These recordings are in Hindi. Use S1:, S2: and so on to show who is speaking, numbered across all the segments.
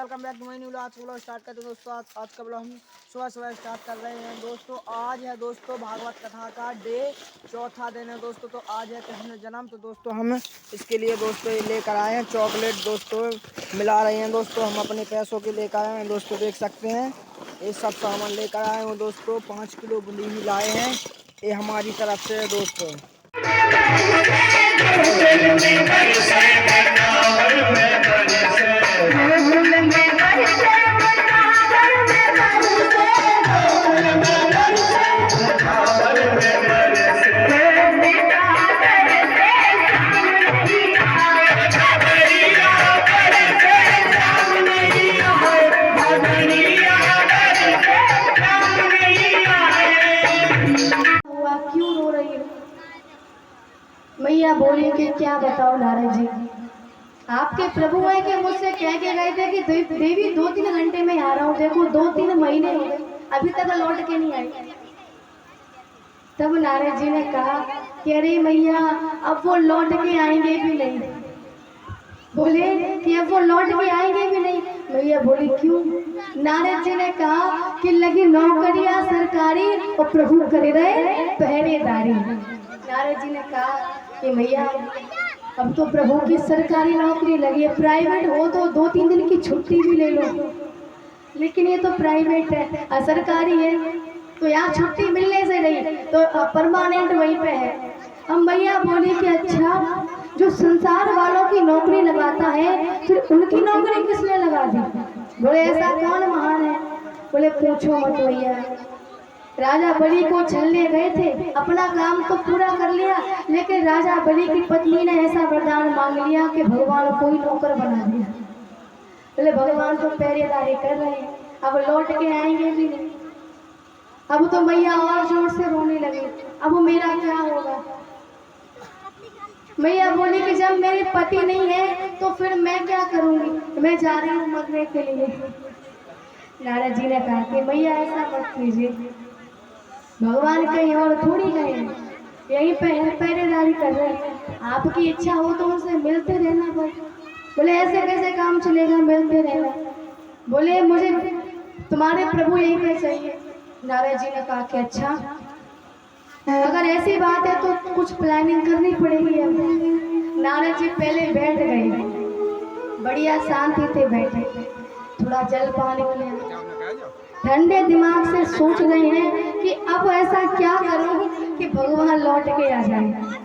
S1: Welcome back to my new vlog. Blog start करते हैं दोस्तों। आज का ब्लॉग हम सुबह स्टार्ट कर रहे हैं दोस्तों। आज है दोस्तों भागवत कथा का डे, चौथा दिन है दोस्तों। तो आज है कृष्ण जन्म। तो दोस्तों हम इसके लिए दोस्तों लेकर आए हैं चॉकलेट दोस्तों, मिला रहे हैं दोस्तों। हम अपने पैसों के लेकर आए हैं दोस्तों, देख सकते हैं ये सब सामान लेकर आए हैं दोस्तों। 5 किलो बुंदी लाए हैं, ये हमारी तरफ से है दोस्तों।
S2: मैया बोली कि क्या बताओ नारद जी, आपके प्रभु है कि मुझसे कह के गए थे कि देवी 2-3 घंटे में आ रहा हूँ। देखो 2-3 महीने हो गए, अभी तक लौट के नहीं आई। तब नारद जी ने कहा कि अरे मैया अब वो लौट के आएंगे भी नहीं। बोले कि अब वो लौट के आएंगे भी नहीं। मैया बोली क्यों? नारद जी ने कहा कि लगी नौकरियां सरकारी और प्रभु करे रहे पहरेदारी। नारद जी ने कहा कि मैया अब तो प्रभु की सरकारी नौकरी लगी है, प्राइवेट हो तो 2-3 दिन की छुट्टी भी ले लो, लेकिन ये तो प्राइवेट है, सरकारी है तो यहाँ छुट्टी मिलने से नहीं तो परमानेंट वहीं पे है। अब मैया बोली कि अच्छा, जो संसार वालों की नौकरी लगाता है फिर उनकी नौकरी किसने लगा दी? बोले ऐसा कौन महान है? बोले पूछो मत भैया। राजा बलि को छलने गए थे, अपना काम तो पूरा कर लिया, लेकिन राजा बलि की पत्नी ने ऐसा वरदान मांग लिया कि भगवान को ही नौकर बना दिया। बोले भगवान तो पहरेदारी कर रहे हैं, अब लौट के आएंगे भी नहीं। अब तो मैया और जोर से रोने लगी, अब मेरा क्या होगा? मैया बोली कि जब मेरे पति नहीं है तो फिर मैं क्या करूंगी, मैं जा रही हूँ मरने के लिए। नारद जी ने कहा कि मैया ऐसा मत कीजिए, भगवान कहीं और थोड़ी गए, यही पहरेदारी कर रहे हैं, आपकी इच्छा हो तो उनसे मिलते रहना बस। बोले ऐसे कैसे काम चलेगा, मिलते रहना? बोले मुझे तुम्हारे प्रभु यही पे चाहिए। नारद जी ने कहा कि अच्छा, अगर ऐसी बात है तो कुछ प्लानिंग करनी पड़ेगी। अब नारद जी पहले बैठ गए, बढ़िया शांति से बैठे, थोड़ा जल पान लिया, ठंडे दिमाग से सोच रहे हैं कि अब ऐसा क्या करूं कि भगवान लौट के आ जाए।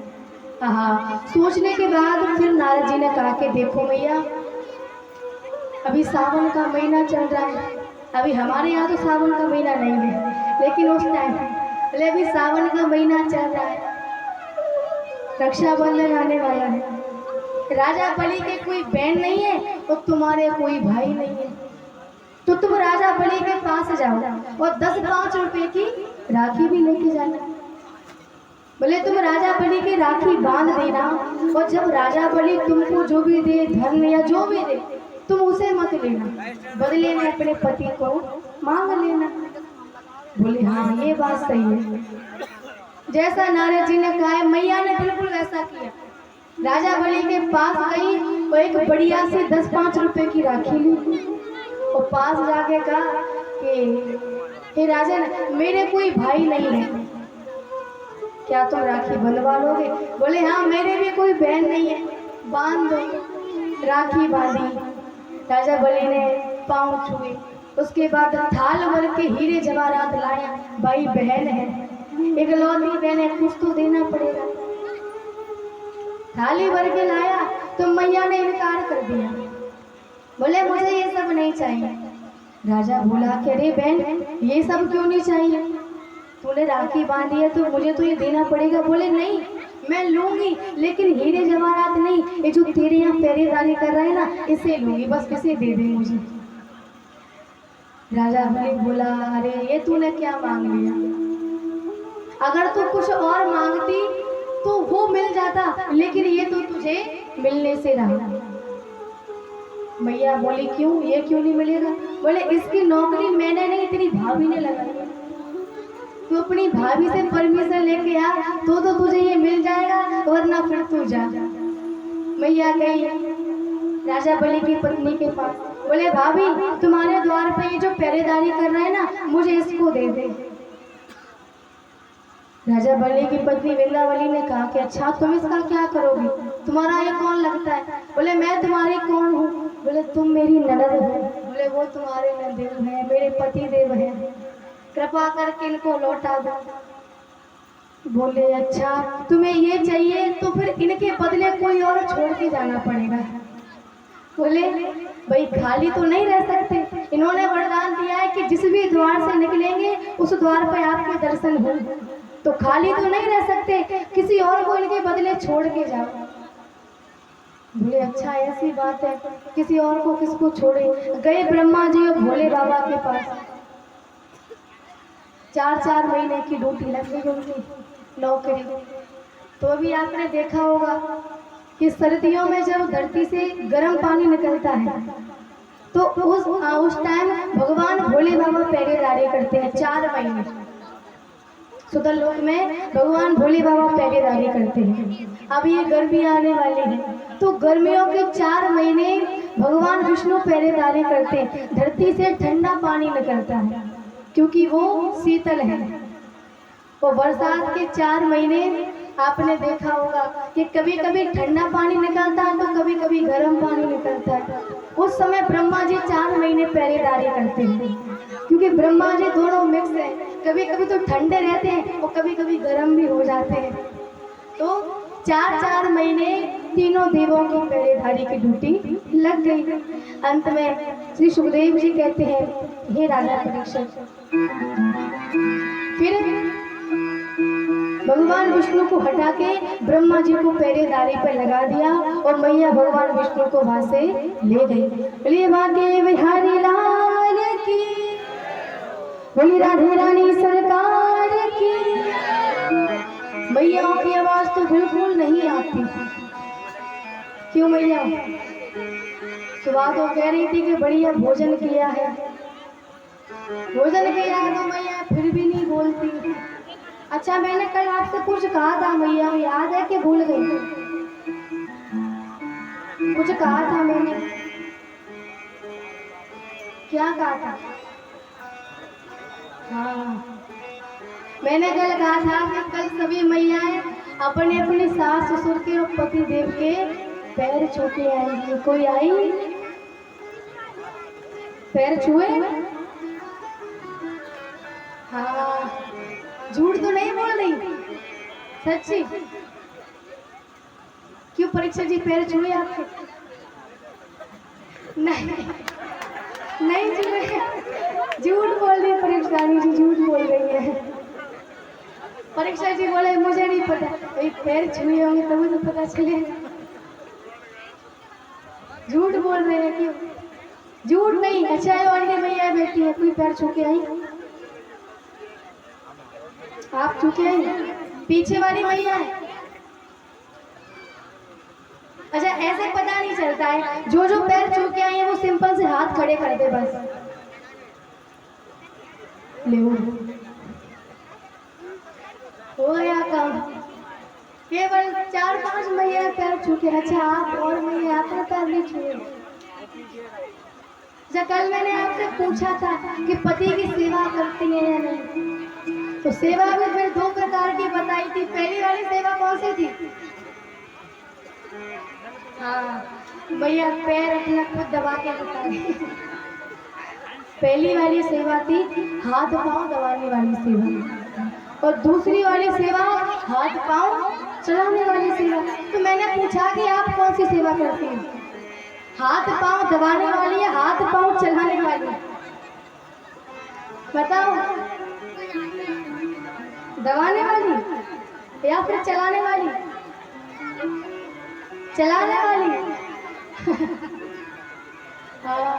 S2: हाँ, सोचने के बाद फिर नारद जी ने कहा कि देखो मैया, अभी सावन का महीना चल रहा है, अभी हमारे यहाँ तो सावन का महीना नहीं है, लेकिन उस टाइम अभी सावन का महीना चल रहा है, रक्षाबंधन आने वाला है, राजा बलि के कोई बहन नहीं है और तुम्हारे कोई भाई नहीं है, तो तुम राजा बलि के पास जाओ और 10-5 रुपए की राखी भी लेके जाना। बोले तुम राजा बलि की राखी बांध देना, और जब राजा बलि तुमको जो भी दे, धन या जो भी दे, तुम उसे मत लेना, बदले में अपने पति को मांग लेना। बोले हाँ ये बात सही है। जैसा नारद जी ने कहा, मैया ने बिल्कुल वैसा किया। राजा बलि के पास गई और एक बढ़िया सी 10-5 रुपए की राखी ली और पास जाके कहा कि हे राजन, मेरे कोई भाई नहीं है, क्या तुम राखी बंधवा लोगे? बोले हाँ, मेरे भी कोई बहन नहीं है, बांध दो। राखी बांधी, राजा बलि ने पाँव छुए, उसके बाद थाल भर के हीरे जवाहरात लाया। भाई बहन है, एक लौती बहन है, कुछ तो देना पड़ेगा। थाली भर के लाया तो मैया ने इनकार कर दिया, बोले मुझे ये सब नहीं चाहिए। राजा बोला कि अरे बहन, ये सब क्यों नहीं चाहिए? तूने राखी बांधी है तो मुझे तो ये देना पड़ेगा। बोले नहीं, मैं लूंगी, लेकिन हीरे जवाहरात नहीं, ये जो तेरे यहाँ पहरेदारी कर रहे हैं ना, इसे लूंगी, बस इसे दे दे मुझे। राजा बलि बोला अरे ये तूने क्या मांग लिया? अगर तू कुछ और मांगती तो वो मिल जाता, लेकिन ये तो तुझे मिलने से रहा। मैया बोली क्यों, ये क्यों नहीं मिलेगा? बोले इसकी नौकरी मैंने नहीं, तेरी भाभी ने लगाई। तू अपनी भाभी से परमिशन लेके आ तो तुझे ये मिल जाएगा, वरना फिर तू जा। मैया गई राजा बलि की पत्नी के पास, बोले भाभी तुम्हारे द्वार पे ये जो पहरेदारी कर रहा है ना, मुझे इसको दे दे। राजा बलि की पत्नी विंदावली ने कहा कि अच्छा तुम इसका क्या करोगी, तुम्हारा ये कौन लगता है? बोले मैं तुम्हारी कौन हूँ? बोले तुम मेरी ननद हो। बोले वो तुम्हारे ननदेव है, मेरे पति देव है, कृपा करके इनको लौटा दो। बोले अच्छा तुम्हें ये चाहिए तो फिर इनके बदले कोई और छोड़ के जाना पड़ेगा। बोले भाई खाली तो नहीं रह सकते, इन्होंने वरदान दिया है कि जिस भी द्वार से निकलेंगे उस द्वार पर आपके दर्शन हो, तो खाली तो नहीं रह सकते, किसी और को इनके बदले छोड़ के जाओ। बोले अच्छा ऐसी बात है, किसी और को किसको छोड़े? गए ब्रह्मा जी और भोले बाबा के पास। 4-4 महीने की ड्यूटी लग गई उनकी नौकरी। तो अभी आपने देखा होगा कि सर्दियों में जब धरती से गर्म पानी निकलता है तो उस टाइम भगवान भोले बाबा पहरेदारी करते हैं 4 महीने। सुतल लोक में भगवान भोले बाबा पहरेदारी करते हैं। अब ये गर्मी आने वाली है तो गर्मियों के 4 महीने भगवान विष्णु पहरेदारी करते हैं। धरती से ठंडा पानी निकलता है क्योंकि वो शीतल है। और बरसात के 4 महीने आपने देखा होगा कि कभी कभी ठंडा पानी निकलता है तो कभी कभी गर्म पानी निकलता है। उस समय ब्रह्मा जी 4 महीने पहरेदारी करते हैं क्योंकि ब्रह्मा जी दोनों मिक्स हैं, कभी कभी तो ठंडे रहते हैं और कभी कभी गर्म भी हो जाते हैं। तो 4-4 महीने तीनों देवों की पहरेदारी की ड्यूटी लग गई। अंत में श्री सुखदेव जी कहते हैं हे राजा परीक्षित, फिर भगवान विष्णु को हटा के ब्रह्मा जी को पहरेदारी पर लगा दिया और मैया भगवान विष्णु को वहां से ले गई। बोलिए भाग्य बिहारी लाल की, बोली राधे रानी सरकार की। मैयाओं की आवाज तो बिल्कुल नहीं आती। क्यों मैया? सुबह तो कह रही थी कि बढ़िया भोजन किया है, भोजन किया है तो मैया फिर भी नहीं बोलती। अच्छा मैंने कल आपसे कुछ कहा था मैया, याद है कि भूल गई? कुछ कहा था मैंने, क्या कहा था? हाँ मैंने कल कहा था कि कल सभी मैयाएं अपने अपने सास ससुर के और पति देव के पैर छू के आएंगी। कोई आई? पैर छुए? हाँ झूठ तो नहीं बोल रही, सच्ची? क्यों परीक्षा जी पैर छुए आपके? नहीं नहीं छुए, झूठ बोल रही है परीक्षा जी, झूठ बोल रही है। परीक्षा जी बोले मुझे नहीं पता, भाई पैर छुए होंगे तभी तो पता चलेगा। झूठ बोल रहे हैं क्यों? झूठ नहीं। अच्छा है और मैया बेटी है, कोई पैर छू के आई? आप चुके हैं? पीछे वाली मैया है? अच्छा ऐसे पता नहीं चलता है, जो जो पैर छू के आई है वो सिंपल से हाथ खड़े कर दे बस। ले हो गया काम। केवल 4-5 मैया पैर छू के। अच्छा आप और मैया आपने पैर नहीं छुए? अच्छा कल मैंने आपसे पूछा था कि पति की सेवा करती है या नहीं, तो सेवा में फिर 2 प्रकार की बताई थी। पहली वाली सेवा कौन सी थी? हाँ भैया पैर अपना खुद दबा के बताई। पहली वाली सेवा थी हाथ पांव दबाने वाली सेवा, और दूसरी वाली सेवा हाथ पांव चलाने वाली सेवा। तो मैंने पूछा कि आप कौन सी सेवा करती हैं, हाथ पांव दबाने वाली या हाथ पांव चलाने वाली? बताओ, दबाने वाली या फिर चलाने वाली? चलाने वाली। हाँ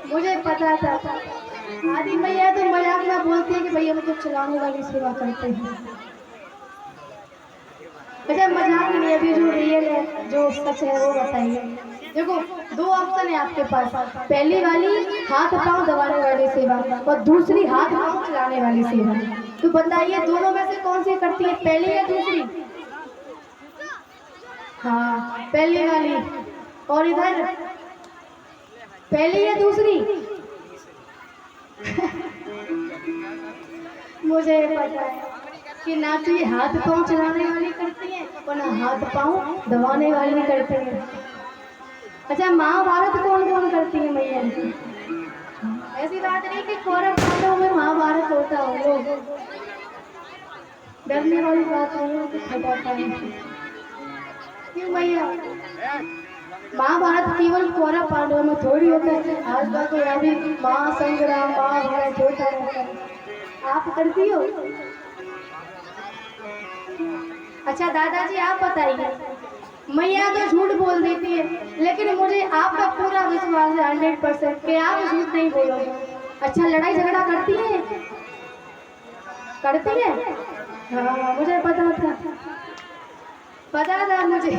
S2: मुझे पता था। आदि भैया तो मजाक में बोलते हैं कि भैया हम तो चलाने वाली सेवा करते हैं। अच्छा मजाक नहीं, अभी जो रियल है जो सच है वो बताइए। देखो 2 ऑप्शन है आपके पास, पहली वाली हाथ पांव दबाने वाली सेवा और दूसरी हाथ पांव चलाने वाली सेवा। तो बताइए दोनों में से कौन सी करती है, पहली या दूसरी? हाँ पहली वाली। और इधर पहली या दूसरी? मुझे पता है कि ना तो ये हाथ पाँव चलाने वाली करती है और ना हाथ पाँव दबाने वाली करती है। अच्छा, महाभारत कौन कौन करती है मैया? ऐसी बात नहीं कि कौरव पांडवों में महाभारत होता हो, लोग डरने वाली बात नहीं है कि बताता है। क्यों मैया? महाभारत केवल कौरव पांडवों में थोड़ी होता है, आज तक तो यहाँ भी महासंग्राम महाभारत होता रहता है। आप करती हो? अच्छा दादाजी आप बताइए, मैया तो झूठ बोल देती है, लेकिन मुझे आपका पूरा विश्वास है 100% कि आप झूठ नहीं बोलोगे। अच्छा, लड़ाई झगड़ा करती है? करती है? हाँ, मुझे पता था मुझे,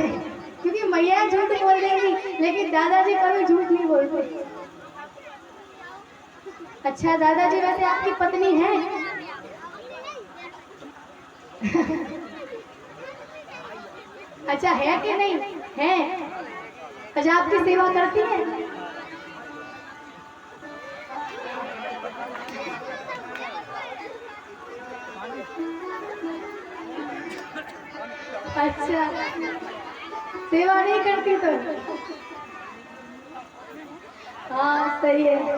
S2: क्योंकि मैया झूठ बोल देगी लेकिन दादाजी कभी झूठ नहीं बोलते। अच्छा दादाजी, वैसे आपकी पत्नी है? अच्छा, है कि नहीं है? अच्छा, आपकी सेवा करती है? अच्छा, सेवा नहीं करती तो? हाँ सही है,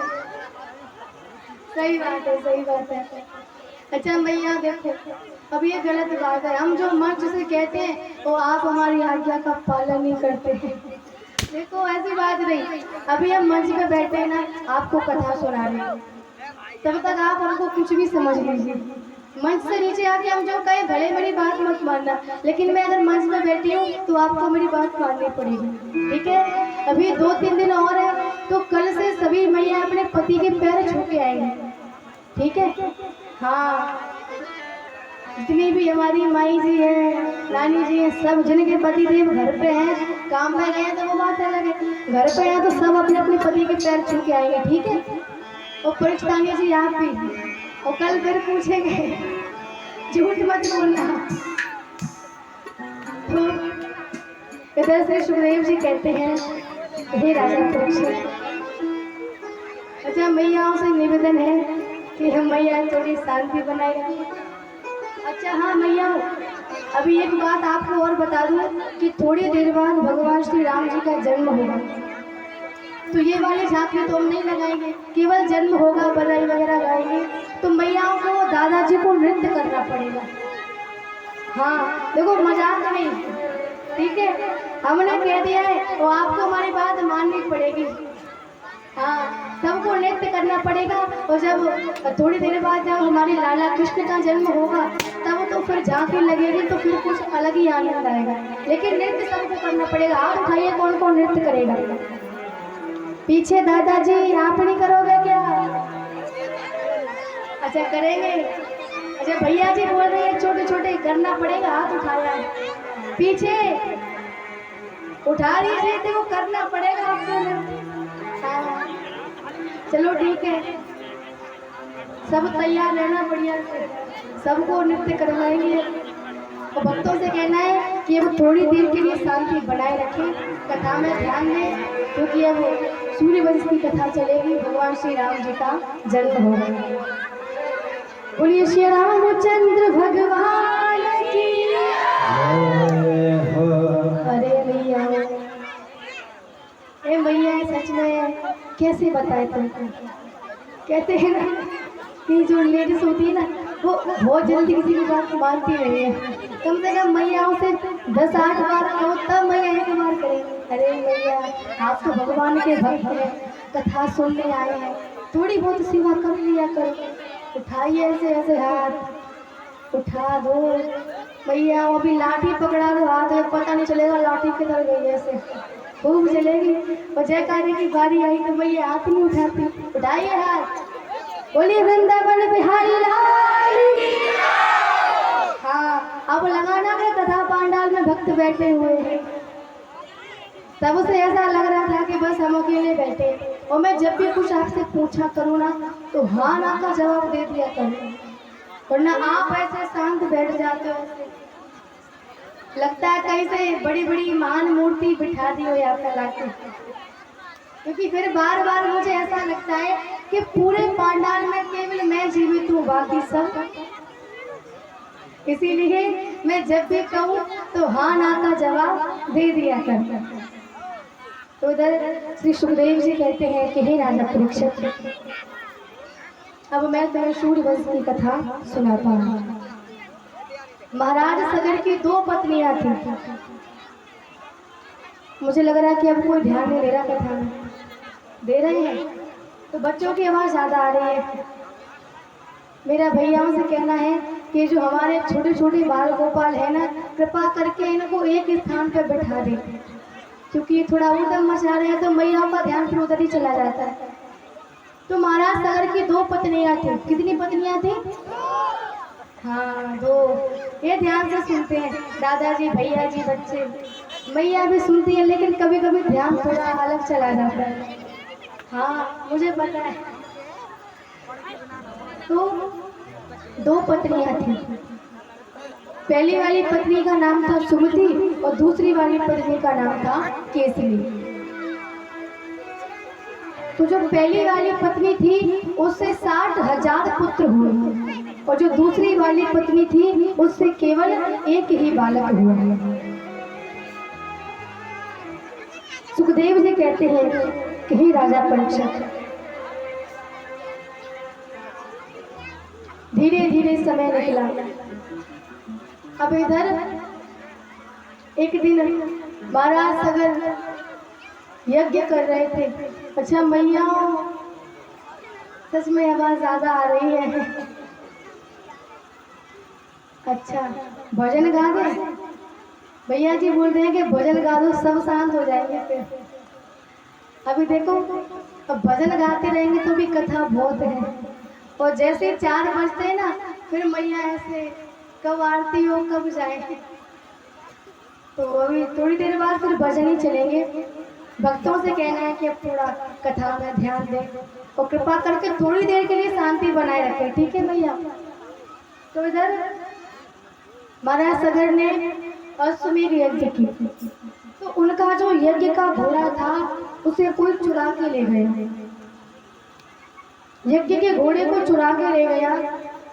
S2: सही बात है, सही बात है। अच्छा मैया देखो, अब ये गलत बात है, हम जो मंच से कहते हैं वो आप हमारी आज्ञा का पालन नहीं करते हैं। देखो ऐसी बात नहीं, अभी हम मंच पे बैठे हैं ना, आपको कथा सुना रहे हैं, तब तक आप हमको कुछ भी समझ लीजिए। मंच से नीचे आके हम जो कहे भले मेरी बात मत मानना, लेकिन मैं अगर मंच में बैठी हूँ तो आपको मेरी बात माननी पड़ेगी, ठीक है? अभी 2-3 दिन और है, तो कल से सभी मैया अपने पति के पैर छू के आएंगे, ठीक है? हाँ, जितनी भी हमारी माई जी है, नानी जी है, सब जिनके पति देव घर पे हैं, काम में गए तो वो बात अलग है, घर पे हैं तो सब अपने अपने पति के पैर छू के आएंगे, ठीक है? और परीक्षानी जी आप भी, और कल फिर पूछेंगे, झूठ मत बोलना। तो इधर से सुखदेव जी कहते हैं, हे राजा परीक्षित, अच्छा मैयाओं से निवेदन है कि हम मैया थोड़ी शांति बनाए रखें। अच्छा हाँ मैया, अभी एक बात आपको और बता दूं कि थोड़ी देर बाद भगवान श्री राम जी का जन्म होगा, तो ये वाली झांकी तो हम नहीं लगाएंगे, केवल जन्म होगा, बधाई वगैरह गाएंगे। तो मैयाओं को दादाजी को नृत्य करना पड़ेगा। हाँ देखो, मजाक नहीं, ठीक है? हमने कह दिया है तो आपको हमारी बात माननी पड़ेगी। हाँ, सबको नृत्य करना पड़ेगा, और जब थोड़ी देर बाद जब हमारे लाला कृष्ण का जन्म होगा तब तो फिर झांकी लगेगी, तो फिर कुछ अलग ही आनंद आएगा, लेकिन नृत्य सबको करना पड़ेगा। आप बताइए कौन कौन नृत्य करेगा? पीछे दादाजी, आप नहीं करोगे क्या? अच्छा करेंगे। अच्छा भैया जी बोल रहे हैं छोटे छोटे करना पड़ेगा, हाथ उठाया है, पीछे उठा रही है, देखो करना पड़ेगा आपको। हाँ चलो ठीक है, सब तैयार रहना बढ़िया से, सबको नृत्य करवाएंगे। और भक्तों से कहना है कि अब थोड़ी देर के लिए शांति बनाए रखें, कथा में ध्यान दें, क्योंकि अब सूर्यवंश की कथा चलेगी, भगवान श्री राम जी का जन्म होगा। बोलिए श्री रामचंद्र भगवान की। अरे भैया, ए भैया सच में कैसे बताए तुमको? कहते हैं ना कि जो लेडीज होती है ना, वो बहुत जल्दी किसी की बात मानती नहीं है। कम से कम मैयाओं से 10-8 बार कहो तब मैया एक बार करे, अरे मैया आप तो भगवान के भक्त हैं, कथा सुनने आए हैं, थोड़ी बहुत सेवा कर लिया करो। उठाइए ऐसे ऐसे हाथ, उठा दो भैया, वो भी लाठी पकड़ा दो हाथ में, पता नहीं चलेगा लाठी किधर गई, ऐसे खूब चलेगी। और जयकारे की बारी आई तो भैया हाथ नहीं उठाती, उठाइए हाथ, बोलिए वृंदावन बिहारी लाल। हाँ अब लगाना है, कथा पांडाल में भक्त बैठे हुए हैं, तब से ऐसा लग रहा था कि बस हम अकेले बैठे, और मैं जब भी कुछ आपसे पूछा करूँ ना तो हाँ ना का जवाब दे दिया करूँ, वरना आप ऐसे शांत बैठ जाते हो, लगता है कहीं से बड़ी बड़ी महान मूर्ति बिठा दी हो यहाँ पे लाके। क्योंकि फिर बार बार मुझे ऐसा लगता है कि पूरे पांडाल में केवल मैं जीवित हूँ, बाकी सब। इसीलिए मैं जब भी कहूँ तो हाँ ना का जवाब दे दिया कर। तो उधर श्री सुखदेव जी कहते हैं कि हे राजा परीक्षित, अब मैं तुम्हें सूर्यवंश की कथा सुनाता हूँ। महाराज सगर की 2 पत्नियां थी। मुझे लग रहा है कि अब कोई ध्यान नहीं दे रहा कथा में। दे रहे हैं तो बच्चों की आवाज़ ज़्यादा आ रही है। मेरा भैयाओं से कहना है कि जो हमारे छोटे छोटे बाल गोपाल है ना, कृपा करके इनको एक स्थान पर बैठा दे, क्योंकि ये थोड़ा उधम मचा रहे हैं तो मैयाओं का ध्यान फिर उधर ही चला जाता है। तो महाराज सगर की 2 पत्नियां थी। कितनी पत्नियां थी? हाँ, 2। ये ध्यान से सुनते हैं दादाजी, भैया जी, बच्चे। मैया भी सुनती है लेकिन कभी कभी ध्यान थोड़ा अलग चला जाता है। हाँ, मुझे पता है। तो 2 पत्नियां थी। पहली वाली पत्नी का नाम था सुमति और दूसरी वाली पत्नी का नाम था केसरी। तो जो पहली वाली पत्नी थी उससे 60,000 पुत्र हुए और जो दूसरी वाली पत्नी थी उससे केवल एक ही बालक हुआ। सुखदेव जी कहते हैं कि हे राजा परीक्षित, धीरे धीरे समय निकला। अब इधर एक दिन महाराज सगर यज्ञ कर रहे थे। अच्छा मैया, सच में आवाज ज्यादा आ रही है। अच्छा, भजन गा दे? भैया जी बोल रहे हैं कि भजन गा दो, सब शांत हो जाएंगे। फिर अभी देखो, अब भजन गाते रहेंगे तो भी कथा बहुत है। और जैसे 4 बजते हैं ना, फिर मैया ऐसे कब आरती हो कब जाए। तो अभी थोड़ी देर बाद फिर भजन ही चलेंगे। भक्तों से कहना है कि अब थोड़ा कथा में ध्यान दें और कृपा करके थोड़ी देर के लिए शांति बनाए रखें, ठीक है भैया? तो इधर महाराज सगर ने अश्वमेध यज्ञ की। तो उनका जो यज्ञ का घोड़ा था उसे कोई चुरा के ले गया। यज्ञ के घोड़े को चुरा के ले गया।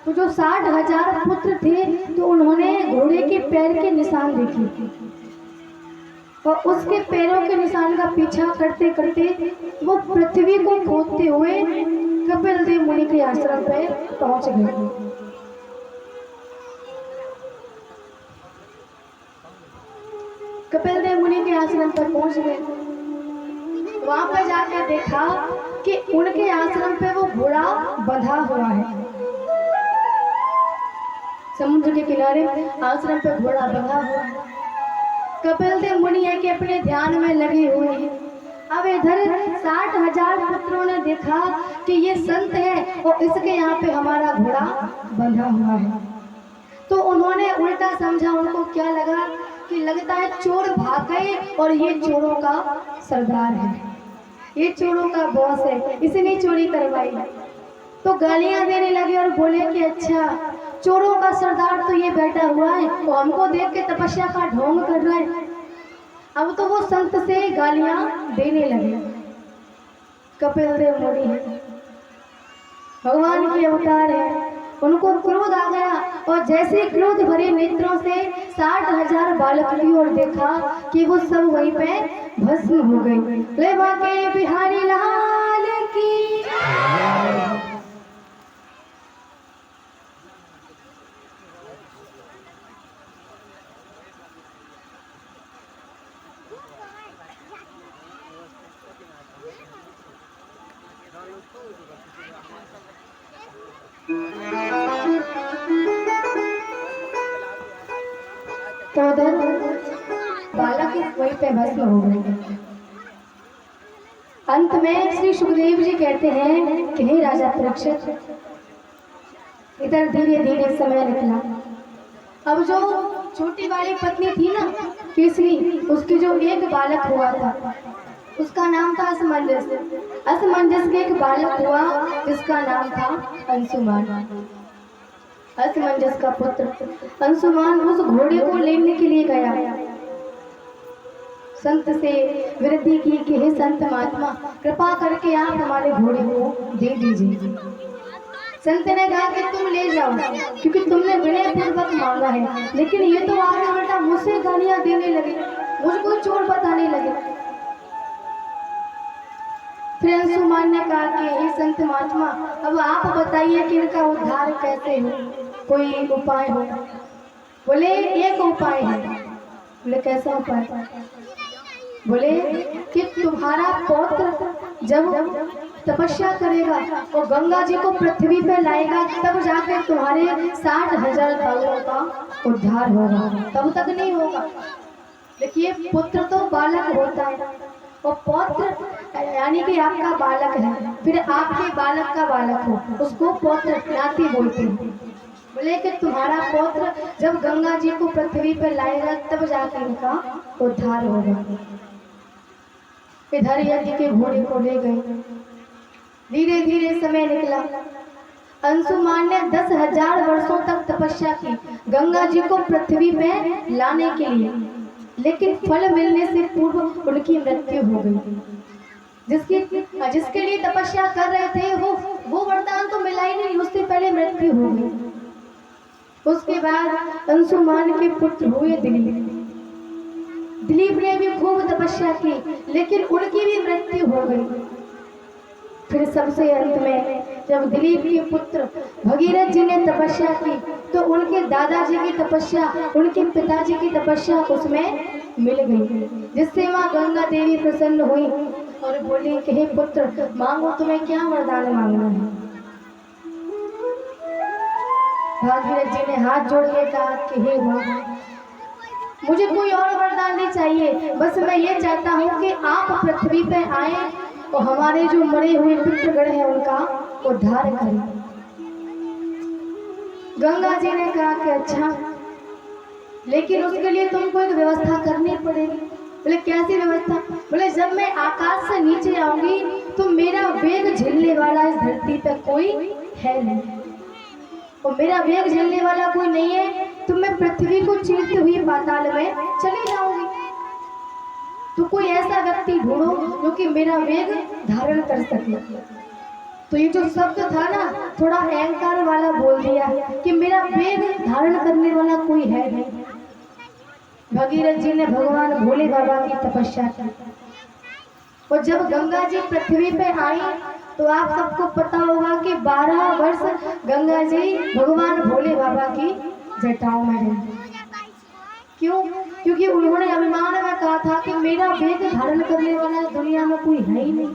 S2: तो जो 60,000 पुत्र थे तो उन्होंने घोड़े के पैर के निशान देखे और उसके पैरों के निशान का पीछा करते करते वो पृथ्वी को खोदते हुए कपिल देव मुनि के आश्रम पर पहुंच गए। कपिल देव मुनि के आश्रम पर पहुंच गए। वहां पर जाकर देखा कि उनके आश्रम पे वो घोड़ा बंधा हुआ है। समुद्र के किनारे आश्रम पे घोड़ा बंधा हुआ है। कपिल देव मुनि है कि अपने ध्यान में लगे हुए हैं। अब इधर 60,000 पुत्रों ने देखा कि ये संत है और इसके यहाँ पे हमारा घोड़ा बंधा हुआ है। तो उन्होंने उल्टा समझा। उनको क्या लगा कि लगता है चोर भाग गए और ये चोरों का सरदार है, ये चोरों का बॉस है, इसने चोरी करवाई। तो गालियां देने लगे और बोले कि अच्छा, चोरों का सरदार तो ये बैठा हुआ है और हमको देख के तपस्या का ढोंग कर रहा है। अब तो वो संत से गालियां देने लगे। कपिल देव मुनि भगवान के अवतार है, उनको क्रोध आ गया और जैसे क्रोध भरे नेत्रों से 60,000 बालक की ओर देखा कि वो सब वहीं पे भस्म हो गए। ले बाके बिहारी लाल की। तो उधर बालक वहीं पे भस्म हो गए। अंत में श्री सुखदेव जी कहते हैं कि हे राजा परीक्षित, इधर धीरे धीरे समय निकला। अब जो छोटी वाली पत्नी थी ना केसरी, उसकी जो एक बालक हुआ था उसका नाम था असमंजस। असमंजस के एक बालक हुआ जिसका नाम था अंशुमान। असमंजस का पुत्र अंशुमान उस घोड़े को लेने के लिए गया। संत से विनती की कि हे संत महात्मा, कृपा करके आप हमारे घोड़े को दे दीजिए। संत ने कहा कि तुम ले जाओ, क्योंकि तुमने विनय पूर्वक मांगा है, लेकिन ये तो आगे उल्टा मुझसे गालियां देने लगे, मुझको चोर बताने लगे। फिर अंशुमान ने कहा कि हे संत महात्मा, अब आप बताइए कि इनका उद्धार कैसे हो, कोई उपाय हो। बोले एक उपाय है। बोले कैसा उपाय? बोले कि तुम्हारा पौत्र जब तपस्या करेगा और गंगा जी को पृथ्वी पे लाएगा, तब जाकर तुम्हारे 60,000 दाउदों का उद्धार होगा, तब तक नहीं होगा। देखिए, पुत्र तो बालक होता है और पौत्र यानी कि आपका बालक है, फिर आपके बालक का बालक हो, उसको पौत्र नाती बोलते हैं। बोले कि तुम्हारा पौत्र जब गंगा जी को पृथ्वी पर लाएगा, तब जाकर इनका उद्धार होगा। इधर यज्ञ के घोड़े को ले गए। धीरे धीरे समय निकला। अंशुमान ने 10,000 वर्षों तक तपस्या की गंगा जी को पृथ्वी में लाने के लिए, लेकिन फल मिलने से पूर्व उनकी मृत्यु हो गई। जिसके लिए तपस्या कर रहे थे वो वरदान तो मिला ही नहीं, उससे पहले मृत्यु हो गई। उसके बाद अंशुमान के पुत्र हुए दिलीप। दिलीप ने भी खूब तपस्या की, लेकिन उनकी भी मृत्यु हो गई। फिर सबसे अंत में जब दिलीप के पुत्र भगीरथ जी ने तपस्या की, तो उनके दादाजी की तपस्या, उनके पिताजी की तपस्या उसमें मिल गई, जिससे माँ गंगा देवी प्रसन्न हुई और बोली कि हे पुत्र, मांगो, तुम्हें क्या वरदान मांगना है। भागीरथ जी ने हाथ जोड़ के कहा कि हे माँ, मुझे कोई और वरदान नहीं चाहिए, बस मैं ये चाहता हूँ कि आप पृथ्वी पे आए और हमारे जो मरे हुए पितृगण हैं उनका उद्धार करें। गंगा जी ने कहा कि अच्छा, लेकिन उसके लिए तुमको एक व्यवस्था करनी पड़ेगी। बोले कैसी व्यवस्था? बोले जब मैं आकाश से नीचे आऊंगी तो मेरा वेग झेलने वाला इस धरती पे कोई है नहीं, और मेरा वेग झेलने वाला कोई नहीं है, तो मैं पृथ्वी को चीरती हुई पाताल में चली जाऊंगी। तो कोई ऐसा व्यक्ति ढूंढो जो कि मेरा वेग धारण कर सके। तो ये जो शब्द था ना, थोड़ा अहंकार वाला बोल दिया कि मेरा वेग धारण करने वाला कोई है नहीं। भगीरथ जी ने भगवान भोले बाबा की तपस्या की, और जब गंगा जी पृथ्वी पे आई तो आप सबको पता होगा कि 12 वर्ष गंगा जी भगवान भोले बाबा की जटाओं में रही। क्यों? क्योंकि उन्होंने अभिमान में कहा था कि मेरा वेग धारण करने वाला दुनिया में कोई है ही नहीं।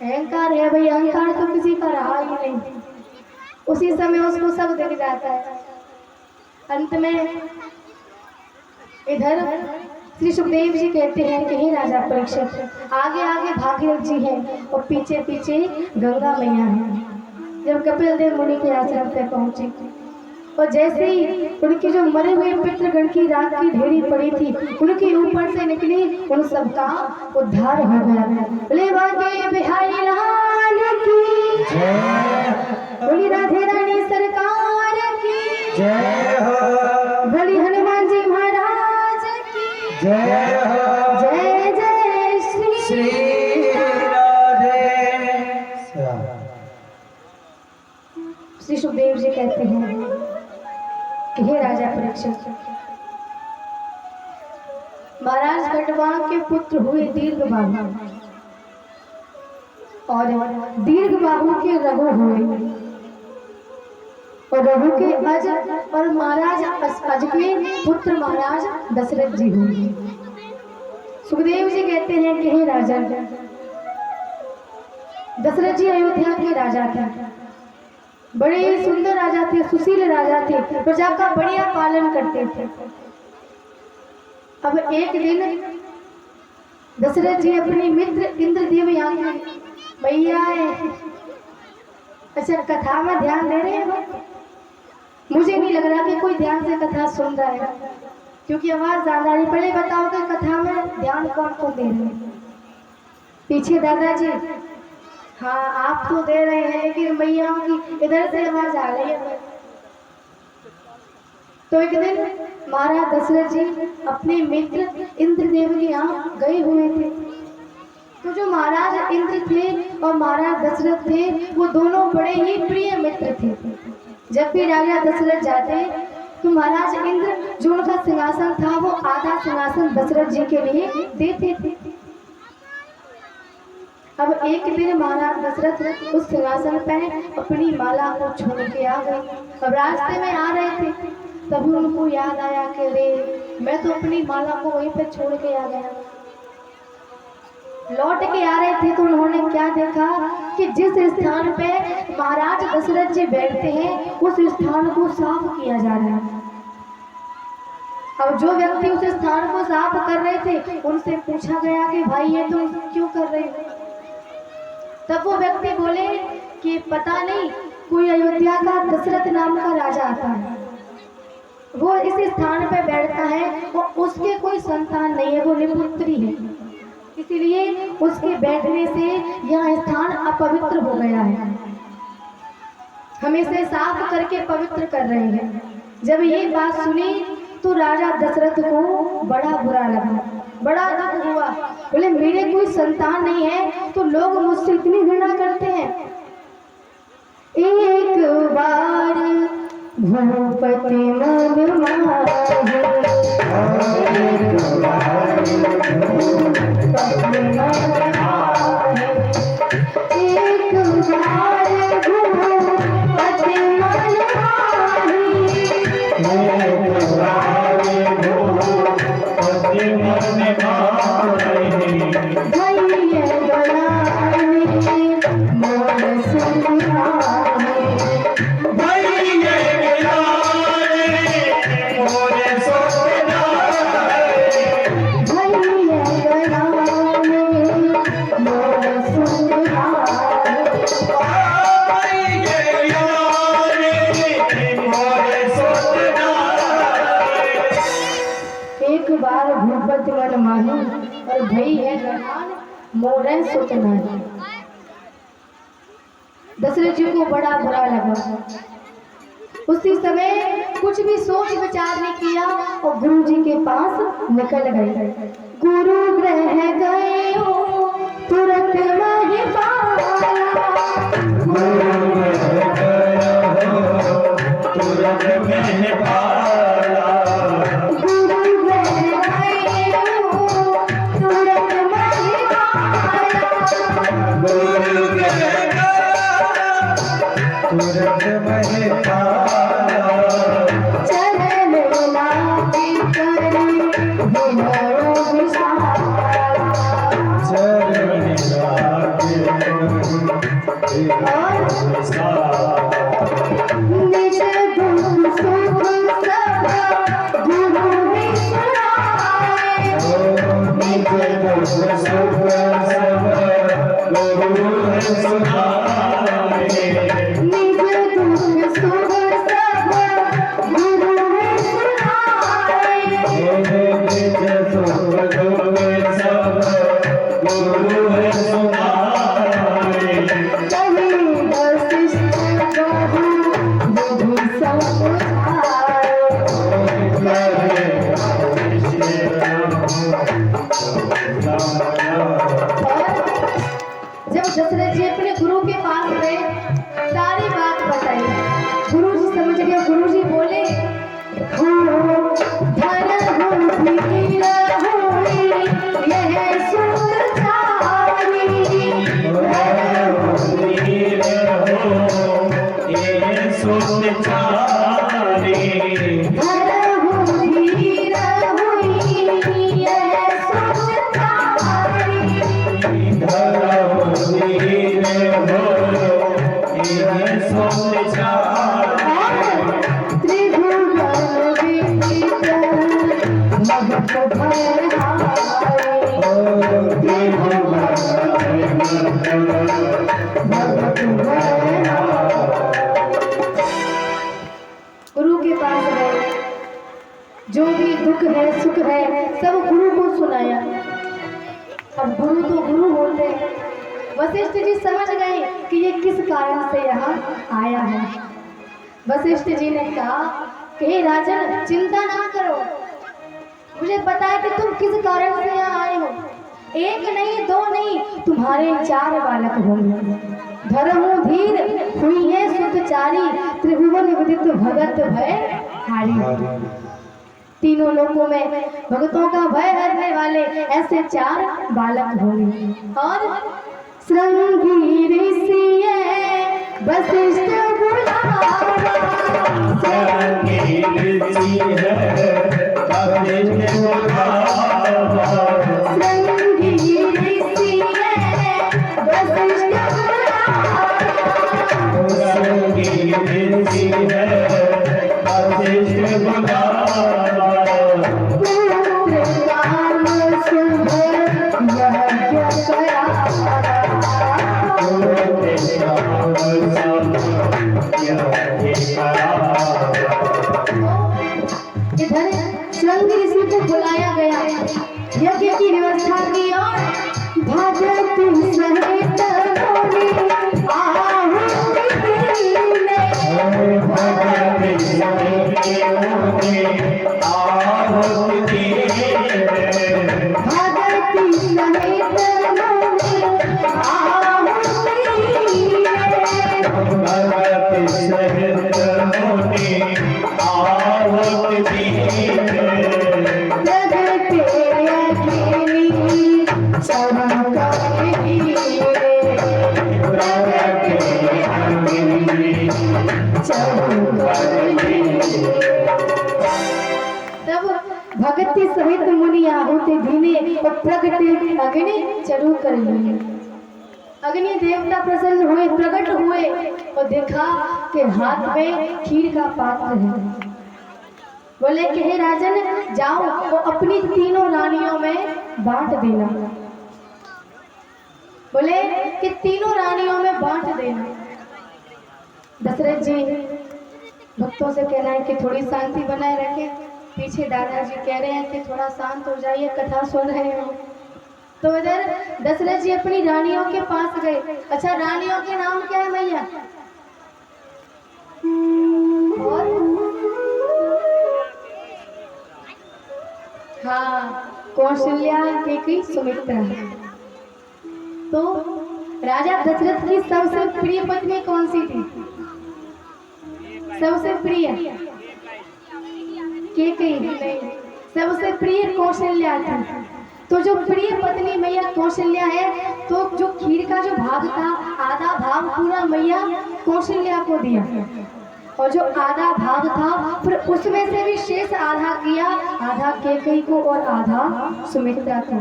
S2: अहंकार है भाई, अहंकार तो किसी का रहा ही नहीं, उसी समय उसको सब दिख जाता है। अंत में इधर श्री सुखदेव जी कहते हैं कि हे राजा परीक्षित, आगे आगे भागीरथ जी हैं और पीछे पीछे गंगा मैया है। जब कपिल देव मुनि के आश्रम पे पहुंचे और जैसे ही उनके जो मरे हुए पितृगण की राख की ढेरी पड़ी थी, उनके ऊपर से निकली, उन सबका उद्धार हो गया। बोले बाके बिहारी लाल की जय, बोली राधे रानी सरकार की जय हो, बोली हनुमान जी महाराज की जय हो, जय जय श्री राधे। श्री सुखदेव जी कहते हैं कि हे राजा परीक्षित, महाराज गढ़वाल के पुत्र हुए दीर्घबाहु, और दीर्घबाहु के रघु हुए, और रघु के अज, और महाराज अज के पुत्र महाराज दशरथ जी हुए। सुखदेव जी कहते हैं कि हे राजा, दशरथ जी अयोध्या के राजा थे, बड़े सुंदर राजा थे, सुशील राजा थे, प्रजा का बढ़िया पालन करते थे। अब एक दिन दशरथ जी अपने मित्र इंद्रदेव यहाँ के भैया है, अच्छा कथा में ध्यान दे रहे हैं? मुझे नहीं लग रहा कि कोई ध्यान से कथा सुन रहा है, क्योंकि आवाज ज्यादा रही। पहले बताओ कि कथा में ध्यान कौन कौन दे रहे हैं? पीछे दादाजी, हाँ आप तो दे रहे हैं, लेकिन मैयाओं की इधर से आवाज आ रही है। तो एक दिन महाराज दशरथ जी अपने मित्र इंद्रदेव के यहाँ गए हुए थे। तो जो महाराज इंद्र थे और महाराज दशरथ थे वो दोनों बड़े ही प्रिय मित्र थे। जब भी राजा दशरथ जाते तो महाराज इंद्र जो उनका सिंहासन था वो आधा सिंहासन दशरथ जी के लिए देते थे। अब एक दिन महाराज दशरथ उस सिंहासन पर अपनी माला को छोड़ के आ गए। अब रास्ते में आ रहे थे तभी उनको याद आया कि रे मैं तो अपनी माला को वहीं पे छोड़ के आ गया। लौट के आ रहे थे तो उन्होंने क्या देखा कि जिस स्थान पे महाराज दशरथ जी बैठते हैं उस स्थान को साफ किया जा रहा है। अब जो व्यक्ति उस स्थान को साफ कर रहे थे उनसे पूछा गया कि भाई ये तुम क्यों कर रहे हो? तब वो व्यक्ति बोले कि पता नहीं, कोई अयोध्या का दशरथ नाम का राजा आता है, वो इस स्थान पे बैठता है और उसके कोई संतान नहीं है, वो निपुत्री है, इसीलिए उसके बैठने से यह स्थान अपवित्र हो गया है, हम इसे साफ करके पवित्र कर रहे हैं। जब ये बात सुनी तो राजा दशरथ को बड़ा बुरा लगा, बड़ा दुख हुआ। बोले मेरे कोई संतान नहीं है तो लोग मुझसे इतनी घृणा करते हैं। एक बार भूपति मन माहे, और भई है मोरन सुतना। दशरथ जी को बड़ा बुरा लगा। उसी समय कुछ भी सोच विचार नहीं किया और गुरु जी के पास निकल गए। गुरु ग्रह गए हो तुरंत माही पाला, दशरथ जी अपने गुरु के पास गए, सारी बात बताई। गुरु जी समझ गए। गुरु जी बोले गुरु के पास गए, जो भी दुख है सुख है सब गुरु को सुनाया। अब गुरु तो गुरु होते। वशिष्ठ जी समझ गए कि ये किस कारण से यहाँ आया है। वशिष्ठ जी ने कहा कि हे राजन चिंता ना करो, मुझे पता है कि तुम किस कारण से यहाँ आए हो। एक नहीं दो नहीं, तुम्हारे 4 बालक होंगे। धर्मो धीर हुई है सुतचारी, त्रिभुवन विदित भगत भय हारी। तीनों लोकों में भक्तों का भय हरने वाले ऐसे 4 बालक होंगे। और श्रृंगी ऋषि वशिष्ठ बुलावा,
S3: श्रृंगी ऋषि है वशिष्ठ बुलावा,
S2: श्रृंगी ऋषि वशिष्ठ बुलावा,
S3: श्रृंगी ऋषि है वशिष्ठ बुलावा,
S2: पुत्र काम शुभ यज्ञ इधर श्रृंगी ऋषि को बुलाया गया, यज्ञ की व्यवस्था की और भगति सहित होली आहुति देने,
S3: भगति सहित होली आहुति देने,
S2: भगति सहित होली आहुति देने,
S3: भगति सहित होली आहुति देने,
S2: जगते अखिली चमकाई रे,
S3: भगति अग्नि चमकाई।
S2: तब भगति सहित मुनि आहुति दीने और प्रगट अग्नि चरु कर लिए। अग्नि देवता प्रसन्न हुए, प्रकट हुए और देखा कि हाथ में खीर का पात्र है। बोले कि हे राजन जाओ वो अपनी तीनों रानियों में बांट देना। बोले कि तीनों रानियों में बांट देना। दशरथ जी भक्तों से कहना है कि थोड़ी शांति बनाए रखें। पीछे दादाजी कह रहे हैं कि थोड़ा शांत हो जाइए, कथा सुन रहे हो। तो इधर दशरथ जी अपनी रानियों के पास गए। अच्छा रानियों के नाम क्या है मैया? और हाँ कौशल्या, केकई, सुमित्रा। तो राजा दशरथ की सबसे प्रिय पत्नी कौन सी थी? सबसे प्रिय केकई नहीं, सबसे प्रिय कौशल्या थी। तो जो प्रिय पत्नी मैया कौशल्या है, तो जो खीर का जो भाग था आधा भाग पूरा मैया कौशल्या को दिया और जो आधा भाग था फिर उसमें से भी शेष आधा किया, आधा केकई को और आधा सुमित्रा को।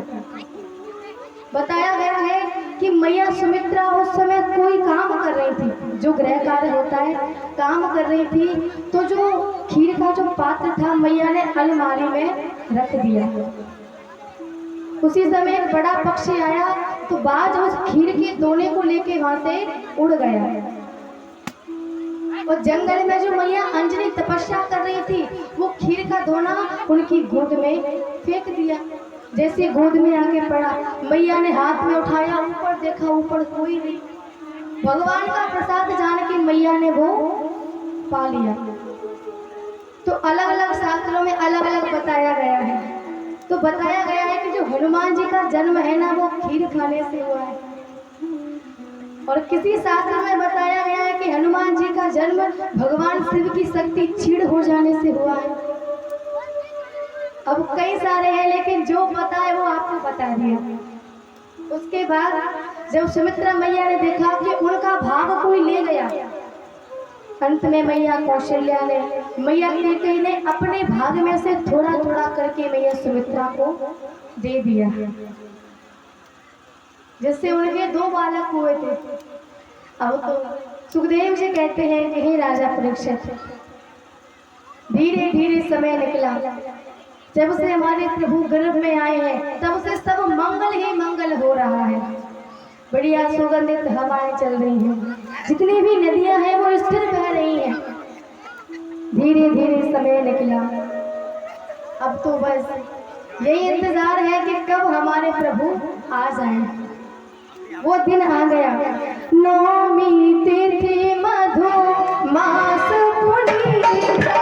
S2: बताया गया है कि मैया सुमित्रा उस समय कोई काम कर रही थी, जो गृह कार्य होता है काम कर रही थी। तो जो खीर का जो पात्र था मैया ने अलमारी में रख दिया। उसी समय एक बड़ा पक्षी आया तो बाज उस खीर के दोने को लेके वहां से उड़ गया और जंगल में जो मैया अंजनी तपस्या कर रही थी वो खीर का दोना उनकी गोद में फेंक दिया। जैसे गोद में आके पड़ा, मैया ने हाथ में उठाया, ऊपर देखा, ऊपर कोई नहीं। भगवान का प्रसाद जान के मैया ने वो पा लिया। तो अलग अलग शास्त्रों में अलग अलग बताया गया है। तो बताया गया है कि जो हनुमान जी का जन्म है ना वो खीर खाने से हुआ है। और किसी शास्त्र में बताया गया है कि हनुमान जी का जन्म भगवान शिव की शक्ति क्षीण हो जाने से हुआ है। अब कई सारे हैं लेकिन जो पता है वो आपको बता दिया। उसके बाद जब सुमित्रा मैया ने देखा कि उनका भाग कोई ले गया, अंत में मैया कौशल्या ने, मैया केकई ने अपने भाग में से थोड़ा थोड़ा करके मैया सुमित्रा को दे दिया, जिससे उनके 2 बालक हुए थे। अब तो सुखदेव जी कहते हैं कि हे राजा परीक्षित, धीरे धीरे समय निकला, जब से हमारे प्रभु गर्भ में आए हैं तब से सब मंगल ही मंगल हो रहा है। बढ़िया सुगंधित हवाएं चल रही हैं, जितनी भी नदियां हैं वो स्थिर बह रही हैं। धीरे धीरे समय निकला, अब तो बस यही इंतजार है कि कब हमारे प्रभु आ जाएं। वो दिन आ गया, नौमी तिथि मधु मास पुनीता,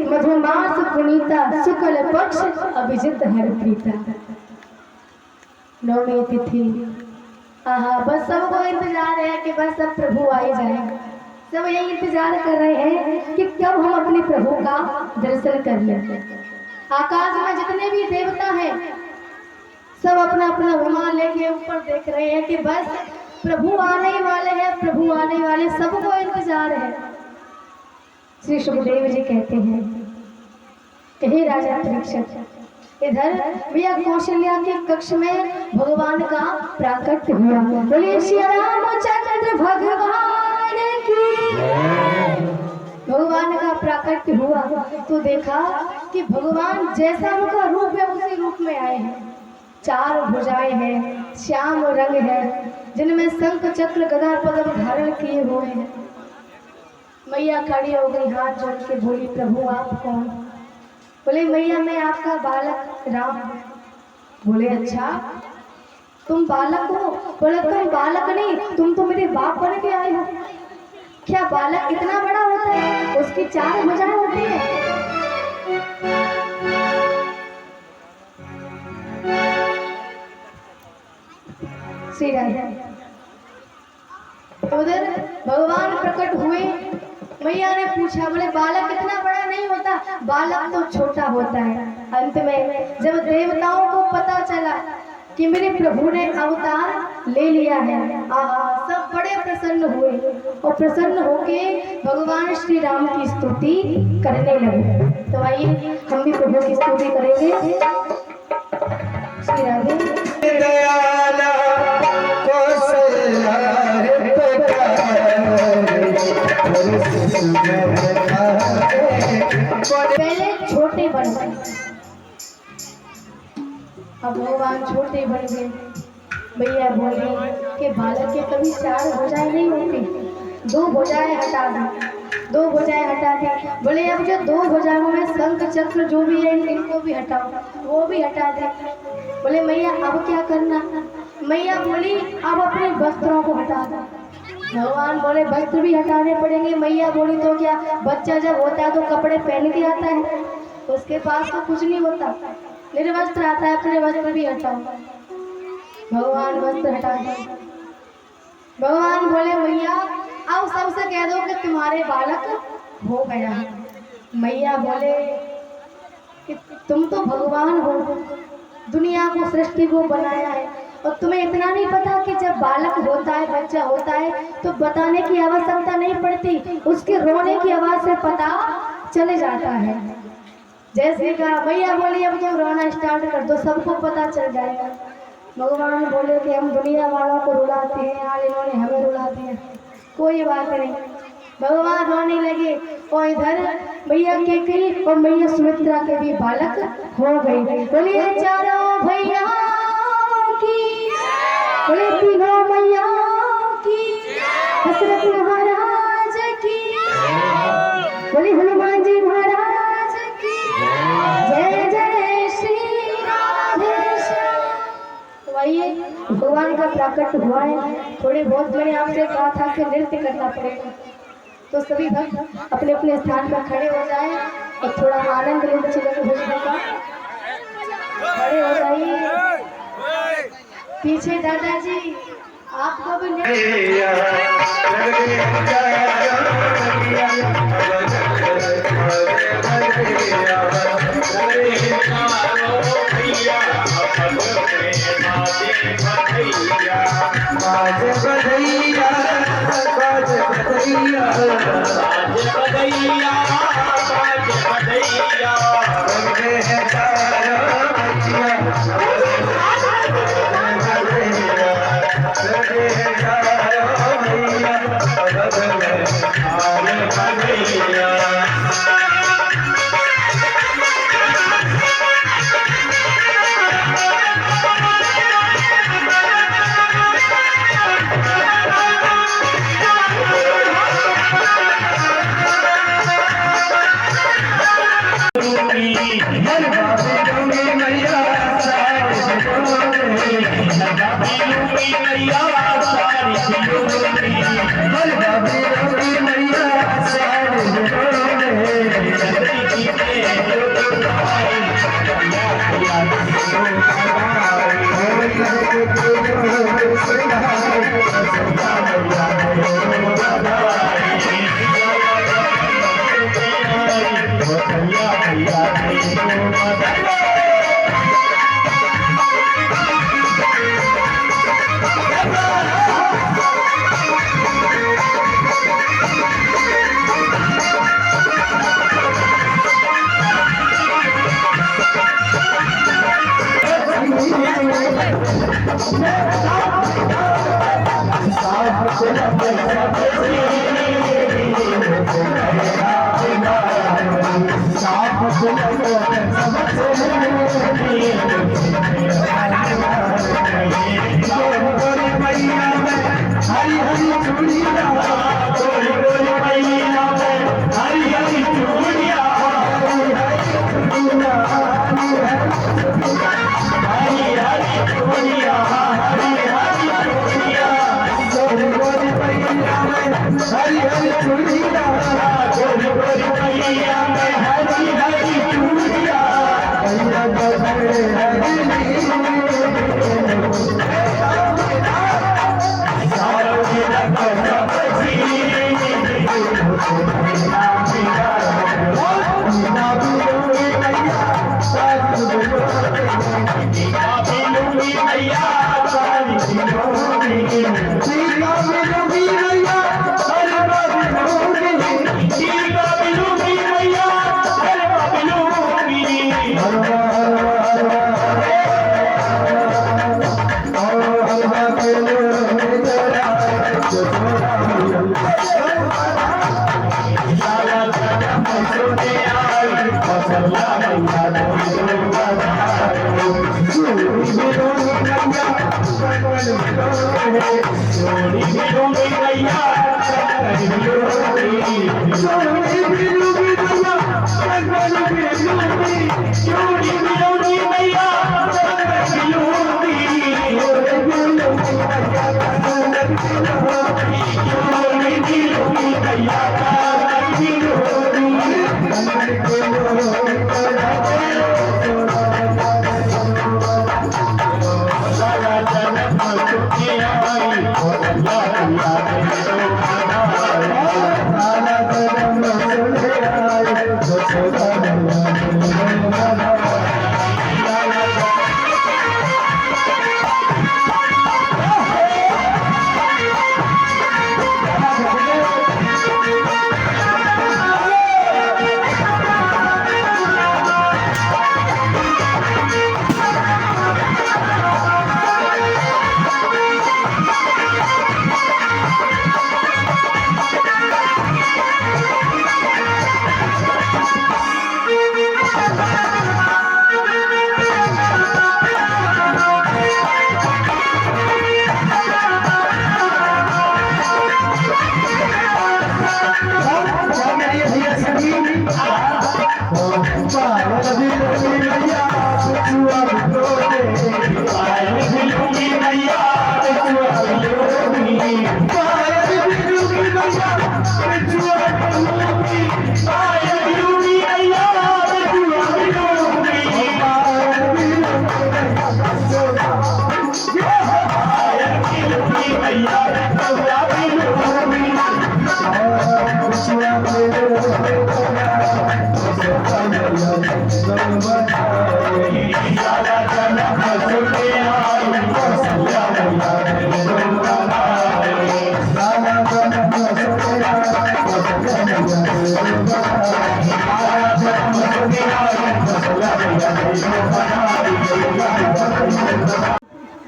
S2: मधुमास पुनीता शुक्ल पक्ष अभिजित हरप्रीता। नौमी तिथि बस सबको इंतजार है कि बस सब प्रभु आए जाए। सब यही इंतजार कर रहे हैं कि कब हम अपने प्रभु का दर्शन कर लें। आकाश में जितने भी देवता हैं सब अपना अपना विमान लेके ऊपर देख रहे हैं कि बस प्रभु आने वाले हैं, प्रभु आने वाले, सबको इंतजार है। श्री सुखदेव जी कहते हैं, हे राजा परीक्षित, इधर भैया कौशल्या के कक्ष में भगवान का प्राकट्य हुआ। बोलिए श्री रामचंद्र भगवान की। भगवान का प्राकट्य हुआ तो देखा कि भगवान जैसा उनका रूप है उसी रूप में आए हैं। 4 भुजाएं हैं, श्याम रंग है, जिनमें शंख चक्र गदा पद्म धारण किए हुए हैं। मैया खड़ी हो गई, हाथ जोड़ के बोली, प्रभु आप कौन? बोले मैया मैं आपका बालक राम। बोले अच्छा तुम बालक हो? बोले तुम बालक नहीं, तुम तो मेरे बाप बन के आए हो। क्या बालक इतना बड़ा होता है? उसकी 4 भुजाएं होती है। श्री राधे। उधर भगवान प्रकट हुए, मैया ने पूछा, बोले बालक इतना बड़ा नहीं होता, बालक तो छोटा होता है। अंत में जब देवताओं को पता चला कि मेरे प्रभु ने अवतार ले लिया है, सब बड़े प्रसन्न हुए और प्रसन्न होके भगवान श्री राम की स्तुति करने लगे। तो आइए हम भी प्रभु की स्तुति करेंगे। श्री राधे। पहले छोटे बन गए, अब भगवान छोटे बन गए। भैया बोले कि बालक के कभी 4 भुजाएं नहीं होती, 2 भुजाएं हटा दी, 2 भुजाएं हटा दी। बोले अब जो 2 भुजाओं में शंख चक्र जो भी है इनको भी हटाओ, वो भी हटा दे। बोले मैया अब क्या करना? मैया बोली अब अपने वस्त्रों को हटा दो। भगवान बोले वस्त्र भी हटाने पड़ेंगे। मैया बोली तो क्या, बच्चा जब होता है तो कपड़े पहन के आता है, उसके पास तो कुछ नहीं होता, निर्वस्त्र आता है, अपने वस्त्र भी हटाओ। भगवान वस्त्र हटा दिए। भगवान बोले मैया अब सबसे कह दो कि तुम्हारे बालक हो गया है। मैया बोले कि तुम तो भगवान हो, दुनिया को सृष्टि को बनाया है, और तुम्हें इतना नहीं पता कि जब बालक होता है, बच्चा होता है, तो बताने की आवश्यकता नहीं पड़ती, उसके रोने की आवाज से पता चले जाता है। जैसे कहा मैया बोली अब तुम रोना स्टार्ट कर दो, सबको पता चल जाएगा। भगवान बोले कि हम दुनिया वालों को रुलाते हैं, आज इन्होंने हमें रुला दिया, कोई बात नहीं। भगवान रोने लगे और इधर मैया के कई और मैया सुमित्रा के भी बालक हो गए। बोलिए चारों भैया की, बोले तीनों मैया की। प्राकट हुआ है। थोड़े बहुत मैंने आपसे कहा था कि नृत्य करना पड़ेगा, तो सभी भक्त अपने अपने स्थान पर खड़े हो जाएं और थोड़ा आनंद लेते चले भजनों का। खड़े हो जाइए। पीछे दादाजी आपको भी
S3: भैया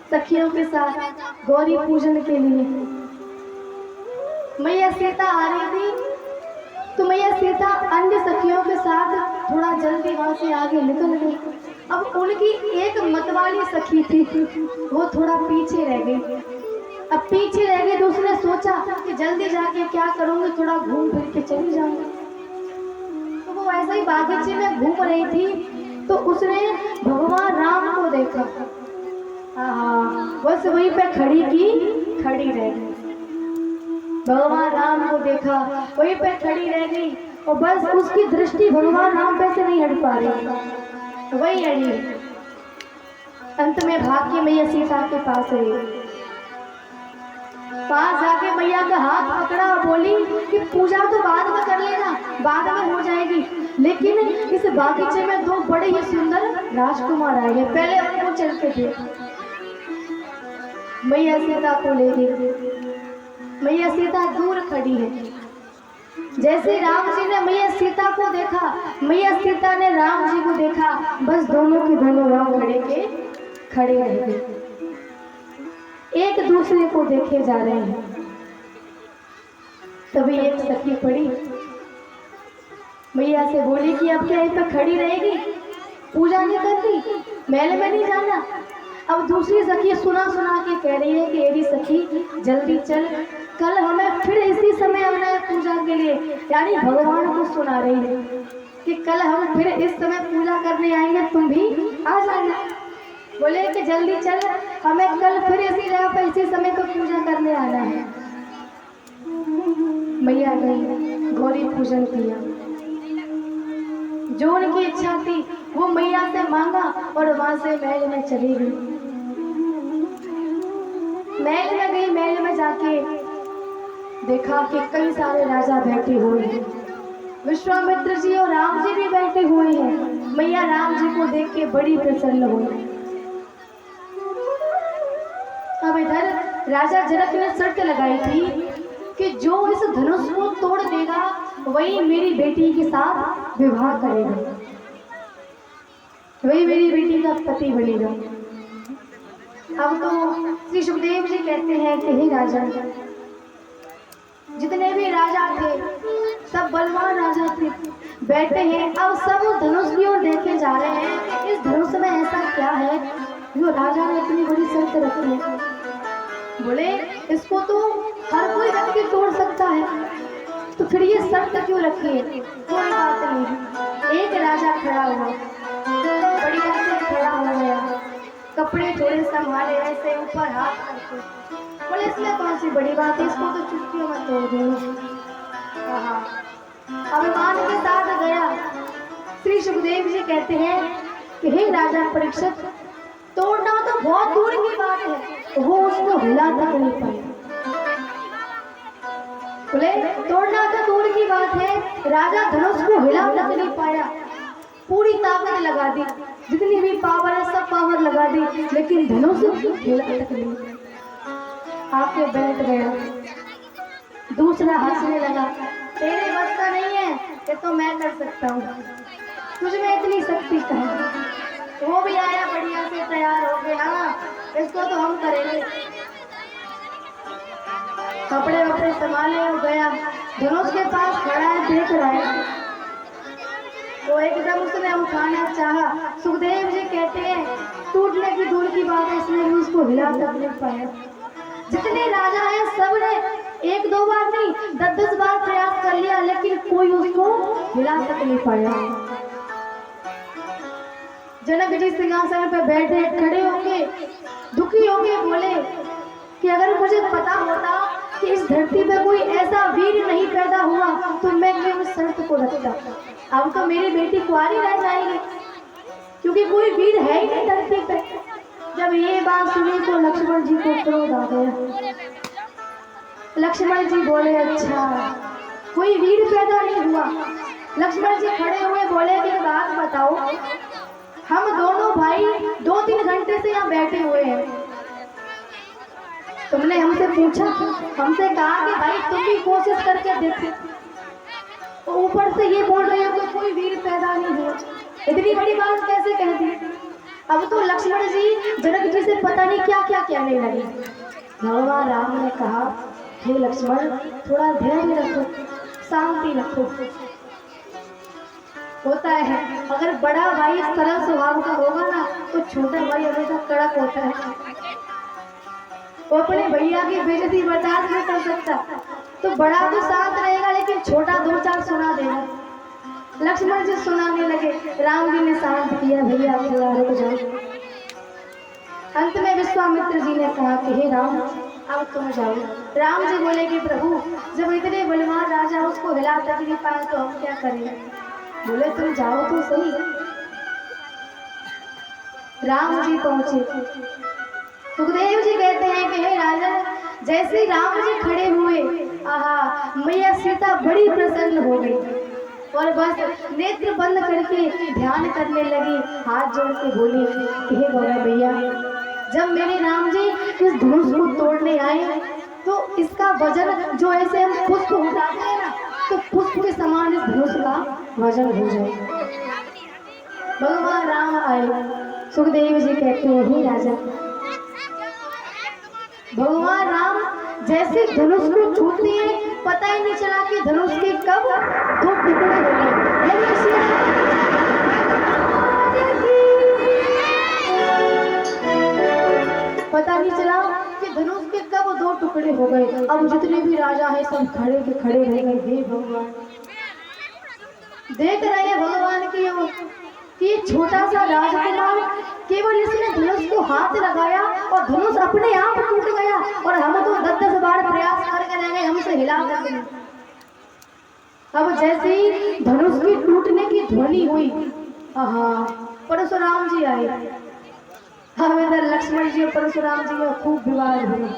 S2: सखियों के साथ गौरी पूजन के लिए मैया सीता आ रही थी, तो मैया सीता अन्य सखियों के साथ थोड़ा जल्दी वहां से आगे निकल गई। अब उनकी एक मतवाली सखी थी, वो थोड़ा पीछे रह गई। अब पीछे रह गई तो उसने सोचा कि जल्दी जाके क्या करूंगी, थोड़ा घूम फिर के चली जाऊंगी। तो वो ऐसे ही बागीचे में घूम रही थी, तो उसने भगवान राम को देखा। बस वहीं पे खड़ी रह गई। भगवान राम को देखा, वहीं पे खड़ी रह गई और बस उसकी दृष्टि भगवान राम पे से नहीं हट पा रही, वही अड़ी। अंत में भाग के मैया सीता के पास गई। पास जाके मैया का हाथ पकड़ा और बोली कि पूजा तो बाद में कर लेना, बाद में हो जाएगी, लेकिन इस बागीचे में दो बड़े ही सुंदर राजकुमार आए हैं, पहले उनको चल के दे। मैया सीता को ले गई। मैया सीता दूर खड़ी है। जैसे राम जी ने मैया सीता को देखा, मैया सीता ने राम जी को देखा, बस दोनों के दोनों वहां खड़े रह गए, एक दूसरे को देखे जा रहे हैं। तभी एक सखी पड़ी, मैया से बोली कि अब क्या यहीं पे खड़ी रहेगी, पूजा नहीं करती, महल में नहीं जाना। अब दूसरी सखी सुना के कह रही है कि एरी सखी जल्दी चल, कल हमें फिर इसी समय आना है पूजा के लिए। यानी भगवान को सुना रही है कि कल हम फिर इस समय पूजा करने आएंगे, तुम भी आ जाना। बोले कि जल्दी चल, हमें कल फिर इसी जगह पर इसी समय को पूजा करने आना है। मैया गई, गौरी पूजन किया, जो उनकी इच्छा थी वो मैया से मांगा और वहां से महल में चली गई। महल में गई, महल में जाके देखा कि कई सारे राजा बैठे हुए हैं, विश्वामित्र जी और राम जी भी बैठे हुए हैं। मैया राम जी को देख के बड़ी प्रसन्न हुई। अब इधर राजा जनक ने शर्त लगाई थी कि जो इस धनुष को तोड़ देगा वही मेरी बेटी के साथ विवाह करेगा, वही मेरी बेटी का पति बनेगा। अब तो श्री सुखदेव जी कहते हैं कि हे राजा, जितने भी राजा थे सब बलवान राजा थे, बैठे हैं। अब सब उस धनुष की ओर देखे जा रहे हैं कि इस धनुष में ऐसा क्या है जो राजा ने इतनी बड़ी शर्त रखी है। बोले इसको तो हर कोई व्यक्ति तोड़ सकता है, तो फिर ये शर्त क्यों रखी है? कोई बात नहीं। एक राजा खड़ा हुआ, बढ़िया से खड़ा हो गया, कपड़े थोड़े संभाले ऐसे ऊपर हाथ करके। बोले इसमें कौन सी बड़ी बात है, इसको तो चुटकियों में तोड़ दूंगा। अभिमान के साथ गया। श्री सुखदेव जी कहते हैं कि हे राजा परीक्षित, तोड़ना तो बहुत दूर की बात है, वो उसको हिला तक नहीं पाया। बोले तोड़ना तो दूर की बात है, राजा धनुष को हिला तक नहीं पाया। पूरी ताकत लगा दी, जितनी भी पावर है सब पावर लगा दी, लेकिन धनुष हिला तक नहीं। आके बैठ गया। दूसरा हंसने लगा, तेरे बस का नहीं है, ये तो मैं कर सकता हूँ, तुझ में इतनी शक्ति कहाँ। वो भी आया बढ़िया से तैयार हो गया, हाँ इसको तो हम करेंगे। कपड़े वपड़े संभाले हो गया, धनुष के पास खड़ा है, देख रहा है। वो एकदम उसने उठाना चाहा। सुखदेव जी कहते हैं टूटने की दूर की बात है, इसने भी उसको हिला तक नहीं पाया। जितने राजा हैं सब ने एक दो बार नहीं 10-10 बार प्रयास कर लिया, लेकिन कोई उसको हिला तक नहीं पाया। जनक जी सिंहासन पे बैठे, खड़े होके दुखी होके बोले कि अगर मुझे पता होता कि इस धरती पे कोई ऐसा वीर नहीं पैदा हुआ तो मैं क्यों उस शर्त को रखता। अब तो मेरी बेटी कुंवारी रह जाएगी, क्योंकि कोई वीर है ही नहीं धरती पे। जब ये बात सुनी तो लक्ष्मण जी को क्रोध आ गया। लक्ष्मण जी बोले अच्छा कोई वीर पैदा नहीं हुआ। लक्ष्मण जी खड़े हुए बोले कि बात बताओ, हम दोनों भाई 2-3 घंटे से यहाँ बैठे हुए हैं, तुमने हमसे पूछा, हमसे कहा कि भाई तुम भी कोशिश करके देखो, तो ऊपर से ये बोल रहे हो कि कोई वीर पैदा नहीं हुआ। इतनी बड़ी बात कैसे कह दी। अब तो लक्ष्मण जी जनक जी से पता नहीं क्या क्या कहने लगे। भगवान राम ने कहा, हे लक्ष्मण, थोड़ा धैर्य रखो, शांति रखो। होता है अगर बड़ा भाई सरल स्वभाव का होगा ना तो छोटा भाई हमेशा कड़क होता है। वो अपने भैया की बेइज्जती बर्दाश्त नहीं कर सकता, तो बड़ा तो शांत रहेगा लेकिन छोटा दो चार सुना देगा। लक्ष्मण जी सुनाने लगे, राम जी ने शांत किया, भैया थोड़ा रुक जाओ। अंत में विश्वामित्र जी ने कहा कि हे राम, अब तुम जाओ। राम जी बोले कि प्रभु, जब इतने बलवान राजा उसको हिला तक नहीं पाए तो हम क्या करें। बोले तुम जाओ तो सही। राम जी पहुंचे। सुखदेव जी कहते हैं कि हे राजा, जैसे राम जी खड़े हुए, आहा, मैया सीता बड़ी प्रसन्न हो गई और बस नेत्र बंद करके ध्यान करने लगी, हाथ जोड़ के बोली कि हे गौरा भैया, जब मेरे राम जी इस धनुष को तोड़ने आए तो इसका वजन जो ऐसे हम पुष्प उठाते हैं ना, तो पुष्प के समान इस धनुष का वजन हो जाए। भगवान राम आए। सुखदेव जी कहते हैं, हे राजा, भगवान राम जैसे धनुष को छूते हैं पता ही नहीं चला कि धनुष के कब दो टुकड़े हो गए। पता नहीं चला कि धनुष के कब दो टुकड़े हो गए। अब जितने भी राजा हैं सब खड़े के खड़े रह गए। हे भगवान, देख रहे हैं भगवान की ओर कि छोटा सा राजकुमार केवल इसने धनुष को हाथ लगाया और धनुष अपने आप टूट गया और हम तो 10-10 बार प्रयास करके रह गए, हमसे हिला कर नहीं। अब जैसे ही धनुष की टूटने की ध्वनि हुई, आहा, परशुराम जी आए। हम इधर लक्ष्मण जी और परशुराम जी में खूब विवाद हुए।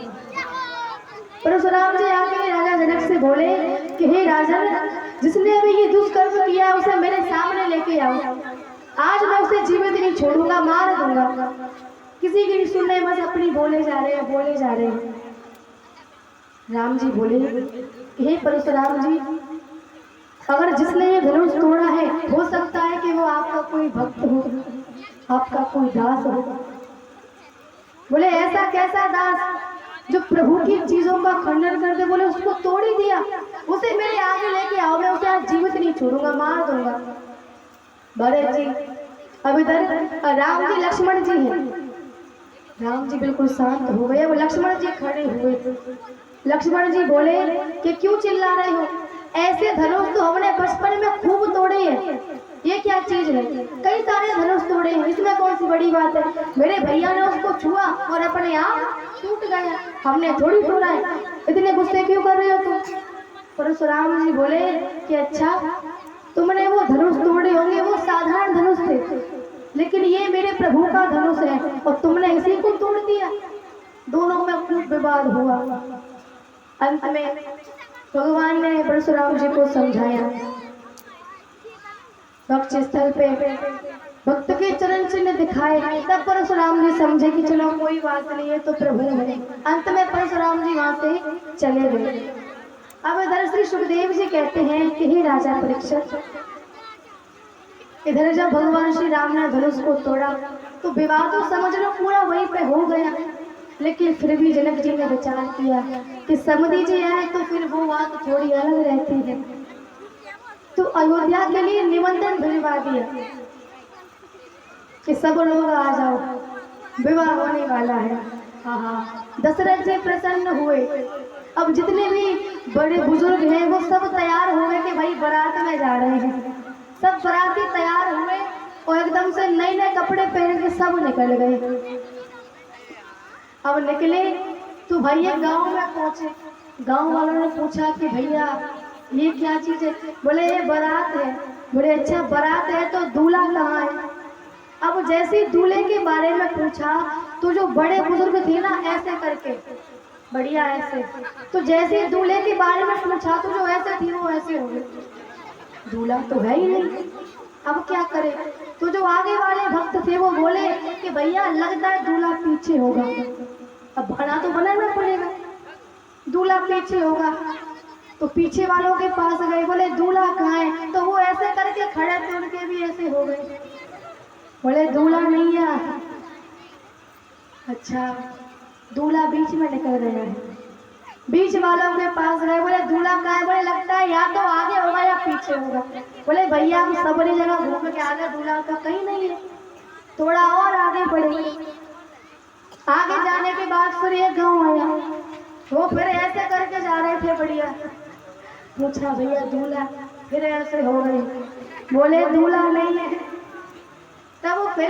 S2: परशुराम जी आके राजा जनक से बोले कि हे राजन, जिसने अभी ये दुष्कर्म किया उसे मेरे सामने लेके आओ। आज मैं उसे जीवित नहीं छोड़ूंगा, मार दूंगा। किसी की नहीं सुनने, बस अपनी बोले जा रहे हैं, बोले जा रहे हैं। राम जी बोले, हे परशुराम जी, अगर जिसने ये धनुष तोड़ा है हो सकता है कि वो आपका कोई भक्त हो, आपका कोई दास हो। बोले ऐसा कैसा दास जो प्रभु की चीजों का खंडन करके बोले उसको तोड़ ही दिया, उसे मेरे आगे लेके आओ, मैं उसे आज जीवित नहीं छोड़ूंगा, मार दूंगा। भरत जी, अब इधर राम जी लक्ष्मण जी हैं। राम जी बिल्कुल शांत हो गए। वो लक्ष्मण जी खड़े हुए। लक्ष्मण जी बोले कि क्यों चिल्ला रहे हो, ऐसे धनुष तो हमने बचपन में खूब तोड़े हैं, ये क्या चीज है। कई सारे धनुष तोड़े हैं, इसमें कौन सी बड़ी बात है। मेरे भैया ने उसको छुआ और अपने आप टूट गया, हमने थोड़ी तोड़ा है, इतने गुस्से क्यों कर रहे हो तुम। परशुराम जी बोले कि अच्छा, तुमने वो धनुष तोड़े होंगे, वो साधारण धनुष थे, लेकिन ये मेरे प्रभु का धनुष है और तुमने इसी को तोड़ दिया। दोनों में खूब विवाद हुआ। अंत में भगवान ने परशुराम जी को समझाया। वक्ष स्थल पे भक्त के चरण चिन्ह दिखाए, तब परशुराम जी समझे कि चलो कोई बात नहीं है, तो प्रभु है। अंत में परशुराम जी वहां से चले गए। अब इधर श्री सुखदेव जी कहते हैं कि हे राजा परीक्षित, इधर जब भगवान श्री राम ने धनुष को तोड़ा तो विवाह तो समझ लो पूरा वहीं पे हो गया, लेकिन फिर भी जनक जी ने विचार किया कि समधि जी आए तो फिर वो बात थोड़ी अलग रहती है, तो अयोध्या के लिए निमंत्रण भिजवा दिया कि सब लोग आ जाओ, विवाह होने वाला है। हाँ, दशरथ जी प्रसन्न हुए। अब जितने भी बड़े बुजुर्ग हैं वो सब तैयार हो गए कि भाई बारात में जा रहे हैं। सब बाराती तैयार हुए और एकदम से नए नए कपड़े पहन के सब निकल गए। अब निकले तो भैया गांव में पहुंचे। गांव वालों ने पूछा कि भैया ये क्या चीज है। बोले ये बारात है। बोले अच्छा बारात है तो दूल्हा कहाँ है। अब जैसे दूल्हे के बारे में पूछा तो जो बड़े बुजुर्ग थे ना ऐसे करके बढ़िया ऐसे, तो जैसे दूल्हे के बारे में पूछा तो जो ऐसे थी वो ऐसे हो गए, दूल्हा तो है ही नहीं। अब क्या करे, तो जो आगे वाले भक्त थे वो बोले कि भैया लगता है दूल्हा पीछे होगा। अब बना तो बनाना पड़ेगा, दूल्हा पीछे होगा। तो पीछे वालों के पास गए, बोले दूल्हा कहाँ है। तो वो ऐसे करके खड़े थे, उनके भी ऐसे हो गए। बोले दूल्हा नहीं है। अच्छा, दूल्हा बीच में निकल गया है। बीच वालों के पास गए, बोले दूल्हा कहाँ है? बोले लगता है या तो आगे होगा या पीछे होगा। बोले भैया हम सबरी जगह घूम के आ गए, दूल्हा तो कहीं नहीं है, थोड़ा और आगे बढ़े। आगे जाने के बाद फिर एक गांव आया, वो फिर ऐसे करके जा रहे थे, बढ़िया पूछा भैया दूल्हा, फिर ऐसे हो गए, बोले दूल्हा नहीं है। तब वो फिर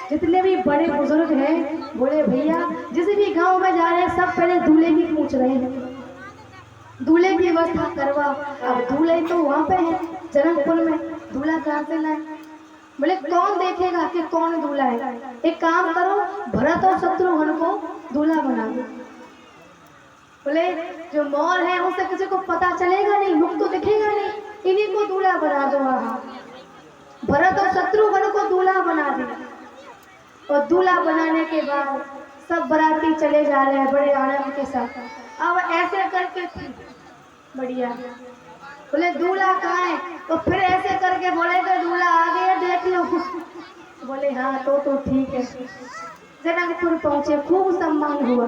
S2: जितने भी बड़े बुजुर्ग हैं बोले भैया जिस भी गांव में जा रहे हैं सब पहले दूल्हे की पूछ रहे हैं, दूल्हे की व्यवस्था करवा। अब दूल्हे तो वहाँ पे है जनकपुर में, दूल्हा कहाँ से लाए? बोले कौन देखेगा कि कौन दूल्हा है? एक काम करो, भरत और शत्रुघ्न को दूल्हा बना दो। बोले जो मोर है उसे किसी को पता चलेगा नहीं, मुख तो दिखेगा नहीं, इन्हीं को दूल्हा बना दो। वहाँ भरत और शत्रुघ्न को दूल्हा बना दिया। और दूल्हा बनाने के बाद सब बराती चले जा रहे हैं बड़े आनंद के साथ। अब ऐसे करके बढ़िया बोले दूल्हा कहाँ है? तो फिर ऐसे करके बोले तो दूल्हा आ गया, देख लो। बोले हाँ तो ठीक है। जनकपुर पहुंचे, खूब सम्मान हुआ।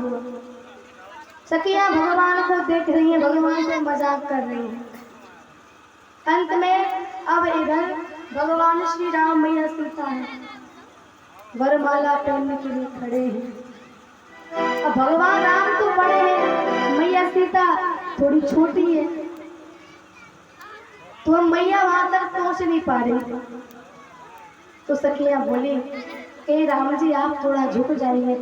S2: सखियां भगवान को देख रही हैं, भगवान से मजाक कर रही हैं। अंत में अब इधर भगवान श्री राम मैया सीता है, वरमाला पहनने के लिए खड़े हैं। अब भगवान राम तो बड़े हैं, मैया सीता थोड़ी छोटी है, तो हम मैया वहां तक पहुंच नहीं पा रही। तो सखियां बोली ए राम जी आप थोड़ा झुक जाइए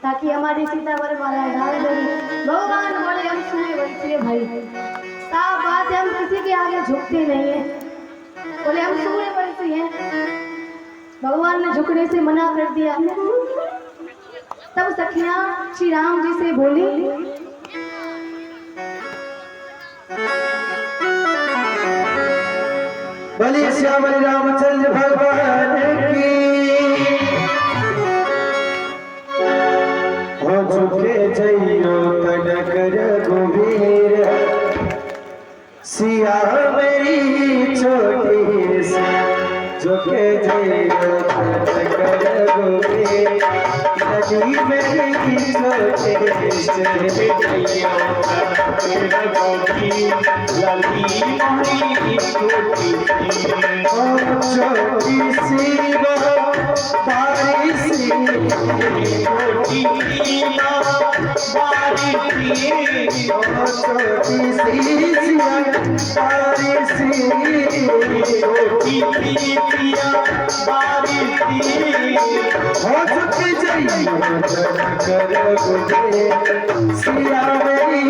S2: ताकि हमारी सीता वरमाला डाल देंगे। भगवान बोले हम सुने बंसी भाई, साफ बात है, हम किसी के आगे झुकते नहीं है। बोले हम सूर्य वंशी हैं। भगवान ने झुकने से मना कर दिया। तब सखियां श्री राम जी से बोली
S3: बोलिए श्याम रामचंद्र भगवान की हो झुके जइयो तन कर गोबीर सिया मेरी छोटी सी झुके जइयो तन कर गोबीर नदी मेरी छोटी सी जइयो तन कर गोबीर लली मेरी छोटी सी बारी सी छोटी सिया मेरी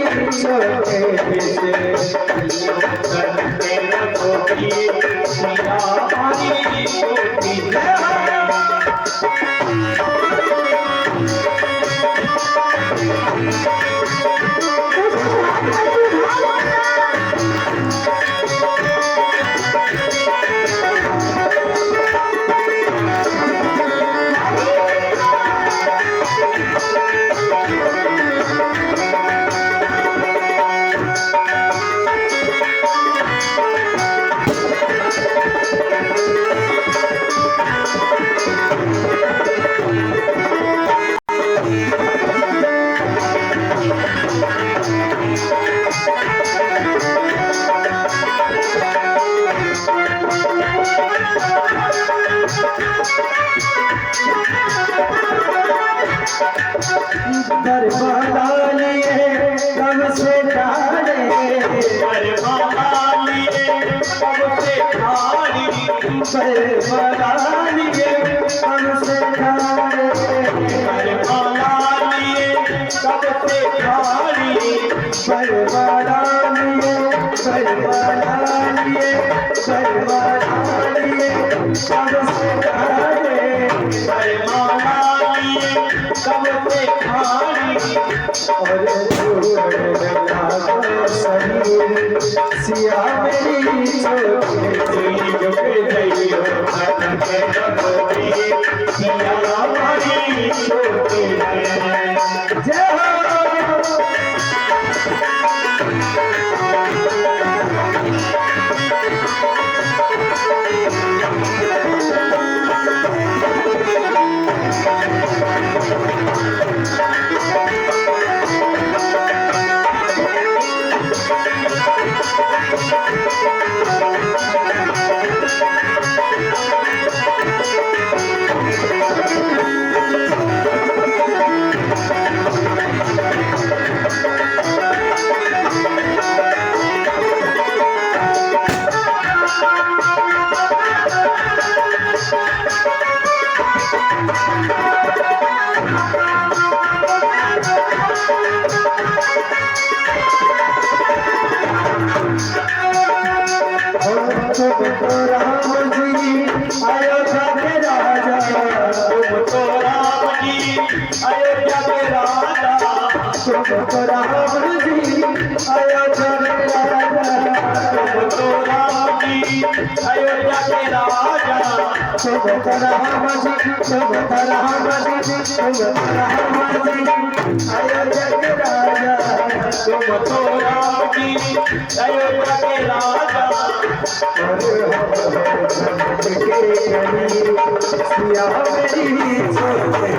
S3: बरमाला लिए कब से डाले बरमाला लिए कब से डाली बरमाला लिए कब से डाले बरमाला लिए कब से डाली बरमाला लिए बरमाला लिए बरमाला लिए कब से डाले बरमाला लिए कब से सिया मेरी जय सुभद्रा माजी सुभद्रा माजी सुभद्रा माजी अयोध्या के राजा तुम तो राम की अयोध्या के राजा और हम जगत के गली सिया मेरी छोटे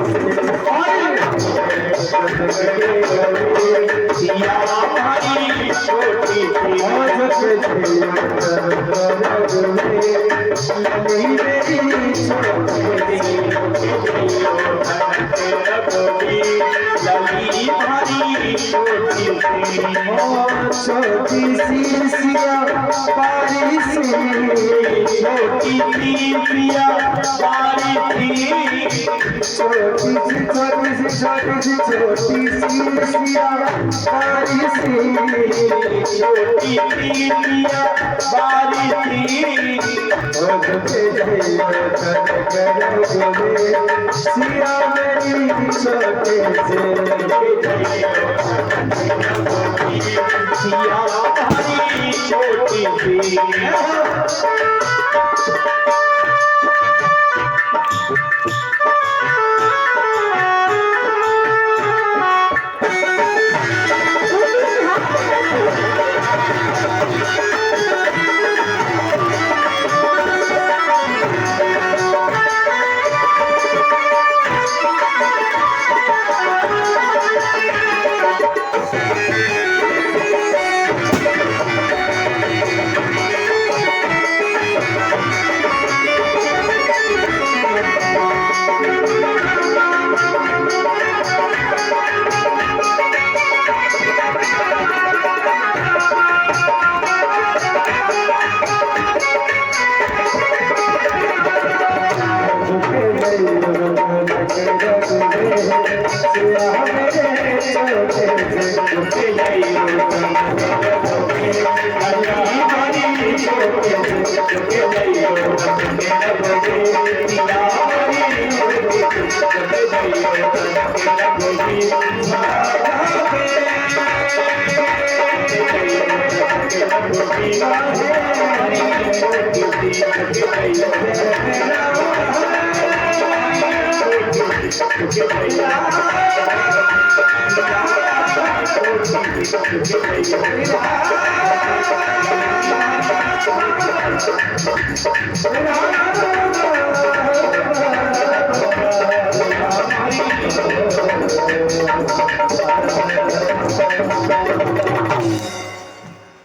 S3: सिया हमारी छोटी सी आज के लली मेरी छोटी लली हमारी छोटी सी सिया पारी सी छोटी सी सिया पारी थी छोटी सी छोटी सी छोटी सी छोटी सी सिया पारी सी छोटी सी सिया पारी थी सिया मेरी छोटे से सिया हमारी छोटी सी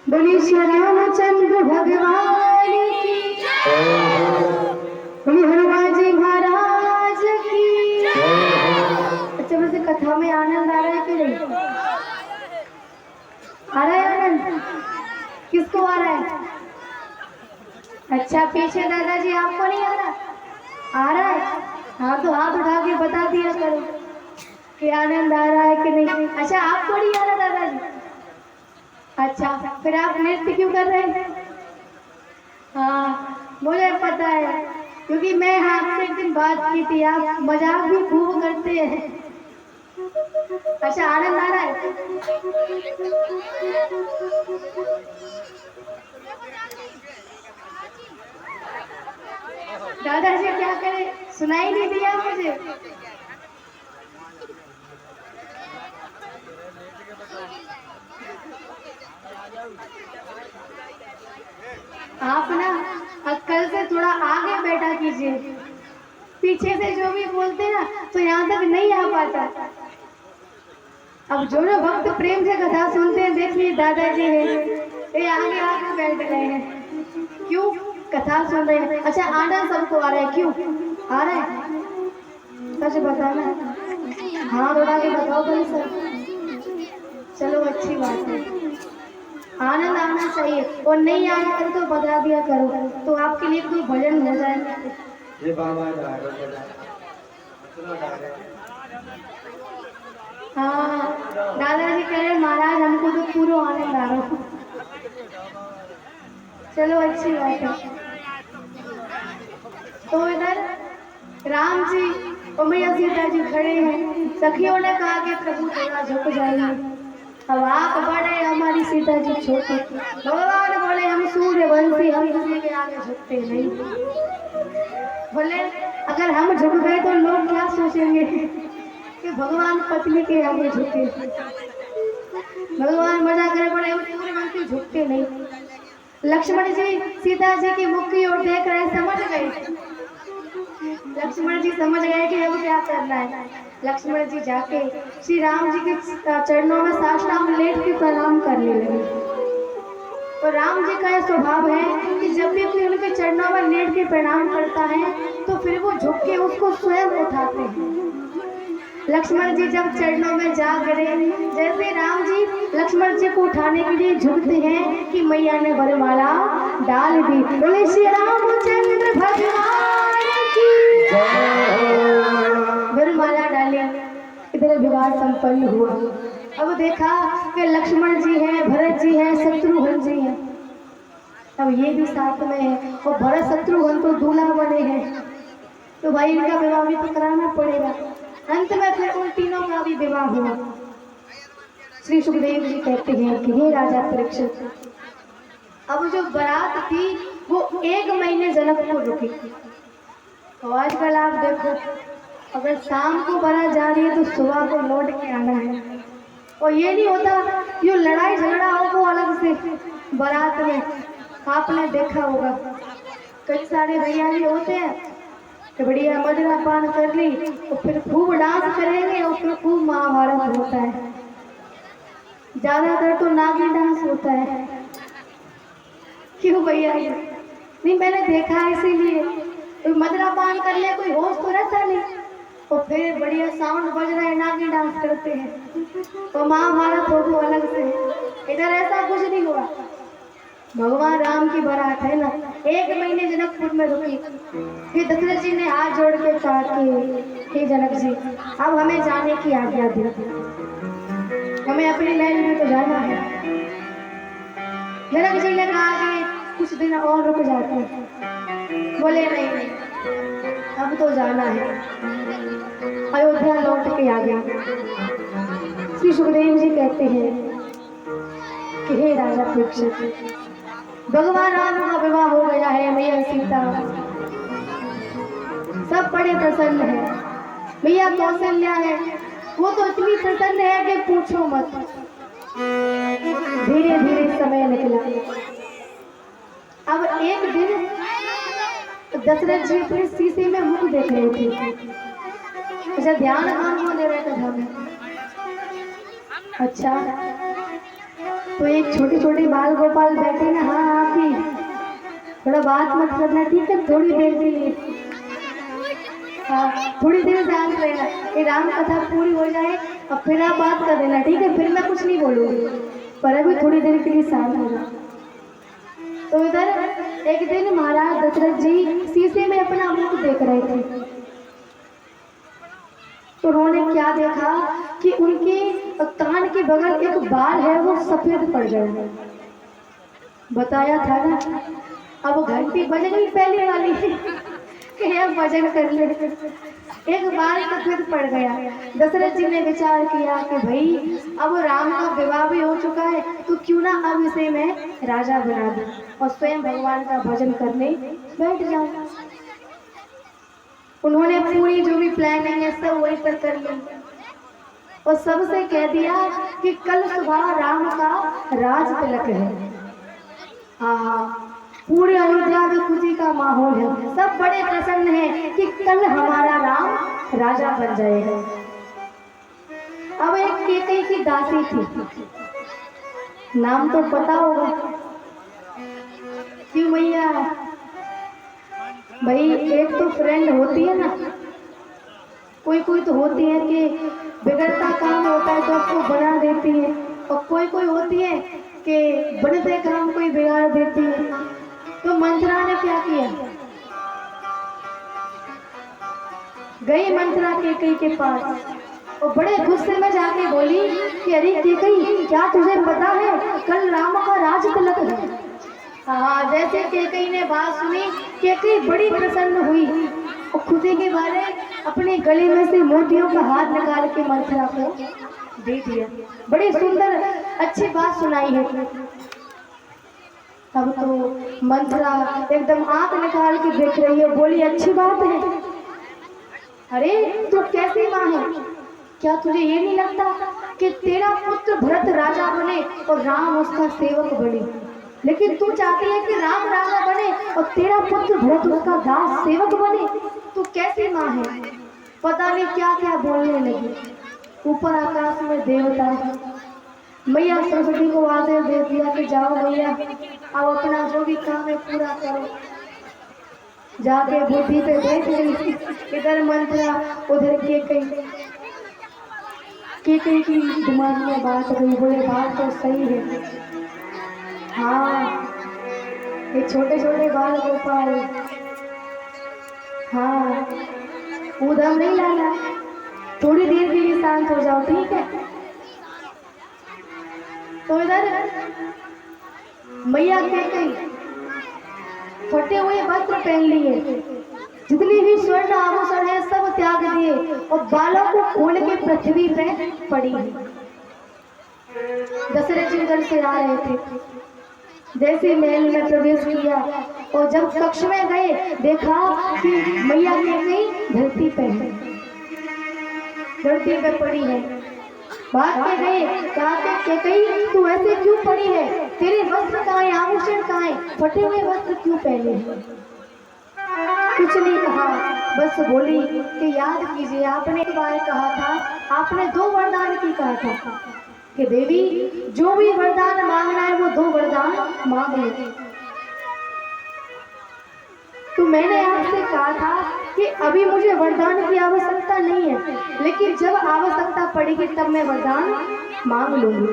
S2: बोलिए श्री रामचंद्र भगवान की बोलिए हनुमान जी महाराज की। अच्छा वैसे कथा में आनंद आ रहा है कि नहीं आ रहा है आनंद? किसको आ रहा है? अच्छा पीछे दादाजी आपको नहीं आ रहा? आ रहा है? हाँ तो हाथ उठा के बता दिया करो कि आनंद आ रहा है कि नहीं। अच्छा आपको नहीं आ रहा दादाजी? अच्छा फिर आप नृत्य क्यों कर रहे हैं? हाँ मुझे पता है क्योंकि मैं आपसे एक दिन बात की थी, आप मजाक भी खूब करते हैं। अच्छा आनंद आ रहा है? दादाजी क्या करें, सुनाई नहीं दिया मुझे। आप ना कल से थोड़ा आगे बैठा कीजिए, पीछे से जो भी बोलते ना तो यहाँ तक नहीं आ पाता। अब जो जो भक्त प्रेम से कथा सुनते हैं, देखिए दादाजी है ये आगे आगे बैठ गए हैं, क्यों? कथा सुन रहे हैं। अच्छा आनंद सबको आ रहा है, क्यों आ रहा है? सच बताना। हाँ थोड़ा के बताओ भाई सर। चलो अच्छी बात है, आनंद आना चाहिए और नहीं आना तो बता दिया करो तो आपके लिए कोई भजन हो जाए।
S3: ये बाबा
S2: हाँ दादाजी कह रहे महाराज हमको तो पूरा आनंद आ रहा। चलो अच्छी बात है। तो इधर राम जी और मैया सीता जी खड़े हैं। सखियों ने कहा कि प्रभु थोड़ा झुक जाइए, अब आप बड़े हमारी सीता जी छोटी। भगवान बोले हम सूर्यवंशी, हम किसी के आगे झुकते नहीं। बोले अगर हम झुक गए तो लोग क्या सोचेंगे कि भगवान पत्नी के आगे झुके। भगवान मजा करे, बोले हम सूर्यवंशी झुकते नहीं। लक्ष्मण जी सीता जी की मुख की ओर देख रहे, समझ गए। लक्ष्मण जी समझ गए कि अब क्या करना है। लक्ष्मण जी जाके श्री राम जी के चरणों में साष्टांग लेट के प्रणाम करने लगे। और राम जी का यह स्वभाव है कि जब भी कोई उनके चरणों में लेट के प्रणाम करता है तो फिर वो झुक के उसको स्वयं उठाते हैं। लक्ष्मण जी जब चरणों में जा गिरे, जैसे राम जी लक्ष्मण जी को उठाने के लिए झुकते हैं कि मैया ने वरमाला डाल दी। बोले श्री रामचंद्र भगवान की वरमाला डाली। इधर विवाह संपन्न हुआ। अब देखा कि लक्ष्मण जी हैं, भरत जी हैं, शत्रुघ्न जी हैं, अब ये भी साथ में है। और भरत शत्रुघ्न तो दूल्हा बने हैं, तो भाई इनका विवाह भी तो कराना पड़ेगा। अंत में फिर उन तीनों का भी विवाह हुआ। श्री सुखदेव जी कहते हैं कि हे राजा परीक्षित, अब जो बारात थी वो 1 महीने जनकपुर रुकी। तो आजकल आप देखो, अगर शाम को बारात जा रही है तो सुबह को लौट के आना है। और ये नहीं होता जो लड़ाई झगड़ा हो वो अलग से बारात में। आपने देखा होगा कई सारे भैया जी होते हैं कि बढ़िया मदरा पान कर ली और फिर खूब डांस करेंगे और फिर खूब महाभारत होता है। ज्यादातर तो नागी डांस होता है। क्यों भैया? नहीं, मैंने देखा है, इसीलिए कोई मदरा पान कर ले, कोई होश तो रहता नहीं, और फिर बढ़िया साउंड बज रहा है, नागी डांस करते हैं। तो महाभारत हो वो अलग से। इधर ऐसा कुछ नहीं हुआ। भगवान राम की बारात है ना, 1 महीने जनकपुर में रुकी। फिर दशरथ जी ने हाथ जोड़ के कहा कि हे जनक जी, अब हमें जाने की आज्ञा दी, हमें अपने महल में तो जाना है। जनक जी ने कहा कि कुछ दिन और रुक जाते हैं। बोले नहीं, अब तो जाना है। अयोध्या लौट के आ गया। श्री सुखदेव जी कहते हैं कि हे राजा परीक्षित, भगवान राम का विवाह हो गया है, मैया सीता सब बड़े प्रसन्न है। मैया कौशल्या है, वो तो इतनी प्रसन्न है कि पूछो मत। धीरे धीरे समय निकला। अब एक दिन दशरथ जी अपने शीशे में मुख देख रहे थे। अच्छा, ध्यान कौन दे रहे थे हमें? अच्छा, तो एक छोटे छोटे बाल गोपाल बैठे ना, हाँ आप ही थोड़ा बात मत करना, ठीक है? थोड़ी देर के लिए, हाँ थोड़ी देर ध्यान रहना, ये राम कथा पूरी हो जाए और फिर आप बात कर देना, ठीक है? फिर मैं कुछ नहीं बोलूँगी, पर अभी थोड़ी देर के लिए शांत हो जाओ। तो इधर एक दिन महाराज दशरथ जी शीशे में अपना मुख देख रहे थे। तो उन्होंने क्या देखा कि उनके कान के बगल एक बाल है वो सफेद पड़ गया। बताया था ना, अब घंटी बज गई पहले वाली कि अब वजन कर ले। एक बाल सफेद पड़ गया। दशरथ जी ने विचार किया कि भाई अब राम का विवाह भी हो चुका है, तो क्यों ना अब इसे मैं राजा बना दूं और स्वयं भगवान का भजन करने बैठ जाऊं। उन्होंने पूरी जो भी प्लानिंग है सब वही पर कर ली और सबसे कह दिया कि कल सुबह राम का राज तिलक है। हाँ, पूरे अयोध्या में खुशी का माहौल है, सब बड़े प्रसन्न हैं कि कल हमारा राम राजा बन जाएगा। अब एक केकई की दासी थी, नाम तो पता होगा। क्यों मैया? भाई एक तो फ्रेंड होती है ना, कोई कोई तो होती है कि बिगड़ता काम होता है तो आपको बना देती है, और कोई कोई होती है कि बढ़ते काम कोई बिगाड़ देती है। तो मंत्रा ने क्या किया, गई मंत्रा केकई के पास और बड़े गुस्से में जाके बोली कि अरे केकई, क्या तुझे पता है कल राम का राज तिलक है? हाँ, जैसे केकई ने बात सुनी, केकई बड़ी प्रसन्न हुई और खुशी के बारे अपने गले में से मोतियों का हाथ निकाल के मंत्रा को दे दिया। बड़ी सुंदर अच्छी बात सुनाई है। अब तो मंत्रा एकदम आंख निकाल के देख रही है, बोली अच्छी बात है। अरे तू कैसी माँ है? क्या तुझे ये नहीं लगता कि तेरा पुत्र भरत राजा बने और राम उसका सेवक बने? लेकिन तू चाहती है कि राम राजा बने और तेरा पुत्र भरत उसका दास सेवक बने। तू कैसी माँ है? पता नहीं क्या क्या बोलने लगी। ऊपर आकाश में देवता, मैया सरस्वती को आदेश दे दिया कि जाओ मैया, अब अपना जो भी काम है पूरा करो। जाके बुद्धि पे देख ली, इधर मंत्रा उधर के कहीं की दिमाग में बात गई। बोले बात तो सही है। हाँ, ये छोटे छोटे बाल गोपाल, हाँ उधम नहीं लाना, थोड़ी देर के लिए शांत हो जाओ, ठीक है? तो इधर मैया के कहीं फटे हुए वस्त्र पहन लिए, जितनी भी स्वर्ण आभूषण है सब त्याग दिए और बालों को खोल के पृथ्वी पे पड़ी। दशरथ जी घर से आ रहे थे, जैसे महल में प्रवेश किया और जब कक्ष में गए देखा कि मैया के कहीं धरती पे है, धरती पे पड़ी है। भाग के गए, कहा कि कहीं तू ऐसे क्यों पड़ी है? तेरे वस्त्र कहाँ है? आभूषण कहाँ है? फटे हुए वस्त्र क्यों पहने हैं? कुछ नहीं कहा, बस बोली कि याद कीजिए आपने एक बार कहा था, आपने 2 वरदान की कहा था कि देवी जो भी वरदान मांगना है वो 2 वरदान मांग लो। तो मैंने आपसे कहा था कि अभी मुझे वरदान की आवश्यकता नहीं है, लेकिन जब आवश्यकता पड़ेगी तब मैं वरदान मांग लूंगी।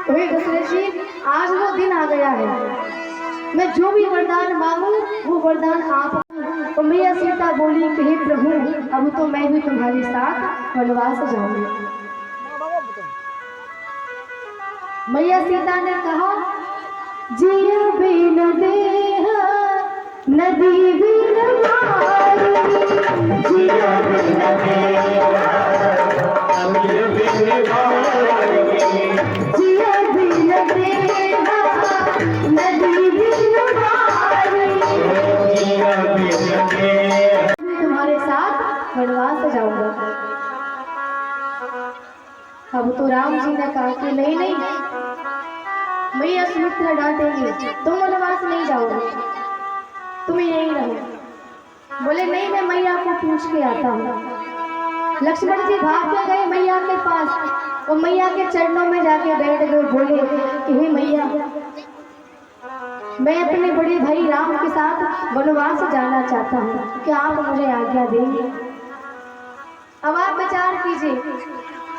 S2: तो दशरथ जी आज वो दिन आ गया है, मैं जो भी वरदान मांगू वो वरदान आप। तो मैया सीता बोली कि हे प्रभु, अब तो मैं भी तुम्हारे साथ वनवास जाऊंगी। मैया सीता ने कहा, जिया बिन देहा नदी बिन मारी, जिया बिन देहा नदी बिन मारी, जिया बिन देहा नदी बिन मारी, जिया बिन देहा तुम्हारे साथ वनवास जाऊंगा। अब तो राम जी ने कहा कि नहीं नहीं, मैया सुमित्रा डांटेंगी, तुम वनवास नहीं जाओगे, तुम यहीं रहो। बोले नहीं, मैं मैया को पूछ के आता हूँ। लक्ष्मण जी भाग के गए मैया के पास और मैया के चरणों में जाके बैठ गए। बोले कि हे मैया, मैं अपने बड़े भाई राम के साथ वनवास जाना चाहता हूँ, क्या आप मुझे आज्ञा देंगे? अब आप विचार कीजिए,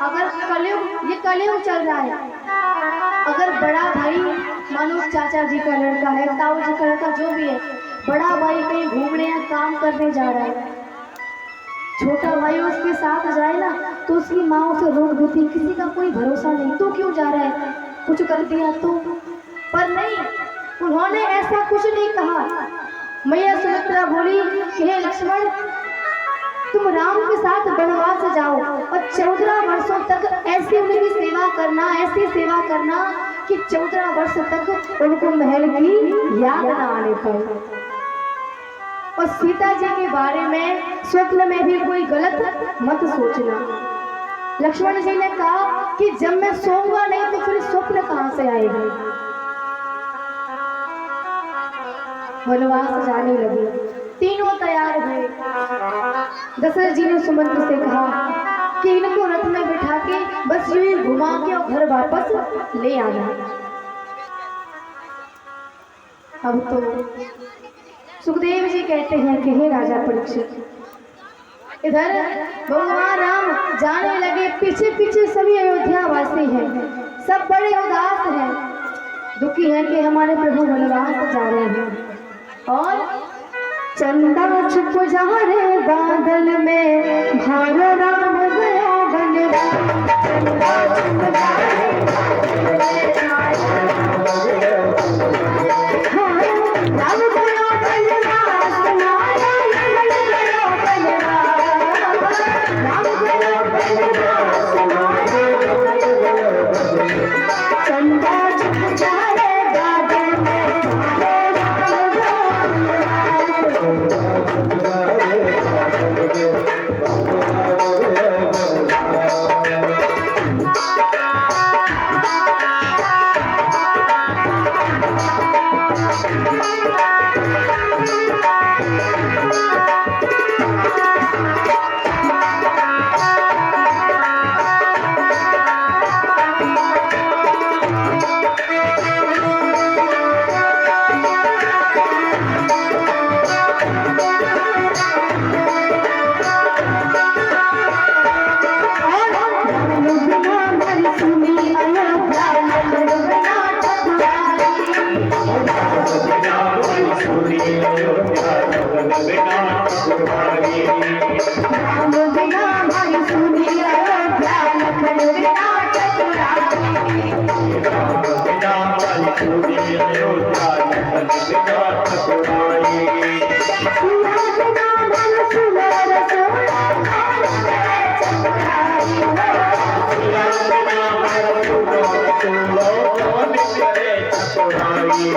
S2: अगर कलयुग, ये कलयुग चल रहा है, अगर बड़ा भाई मानो चाचा जी का लड़का है, ताऊ जी का लड़का, जो भी है, बड़ा भाई कहीं घूमने या काम करने जा रहा है, छोटा भाई उसके साथ जाए ना तो उसकी माँ उसे रोक देती, किसी का कोई भरोसा नहीं, तू क्यों जा रहा है, कुछ कर दिया तो। पर नहीं, उन्होंने ऐसा कुछ नहीं कहा। मैया सुमित्रा बोली कि हे लक्ष्मण, तुम राम के साथ वनवास जाओ और 14 वर्षों तक ऐसी उनकी सेवा करना, ऐसी सेवा करना कि 14 वर्ष तक उनको महल की याद न आने पाए। और सीता जी के बारे में स्वप्न में भी कोई गलत मत सोचना। लक्ष्मण जी ने कहा कि जब मैं सोऊंगा नहीं तो फिर स्वप्न कहां से आएगा। वनवास जाने लगे, तीनों तैयार हुए। दशरथ जी ने सुमंत्र से कहा कि इनको रथ में बिठा के बस यूं ही घुमा के और घर वापस ले आना। अब तो सुखदेव जी कहते हैं कि हे राजा परीक्षित, इधर भगवान राम जाने लगे, पीछे पीछे सभी अयोध्या वासी हैं, सब बड़े उदास हैं, दुखी हैं कि हमारे प्रभु वनवास जा रहे हैं। और चंदा छुप जा रे बादल में, भारो राम गया वनवास, चंदा छुप जा रे बादल में, राम गया वनवास, नारायण गया वनवास, राम गया वनवास।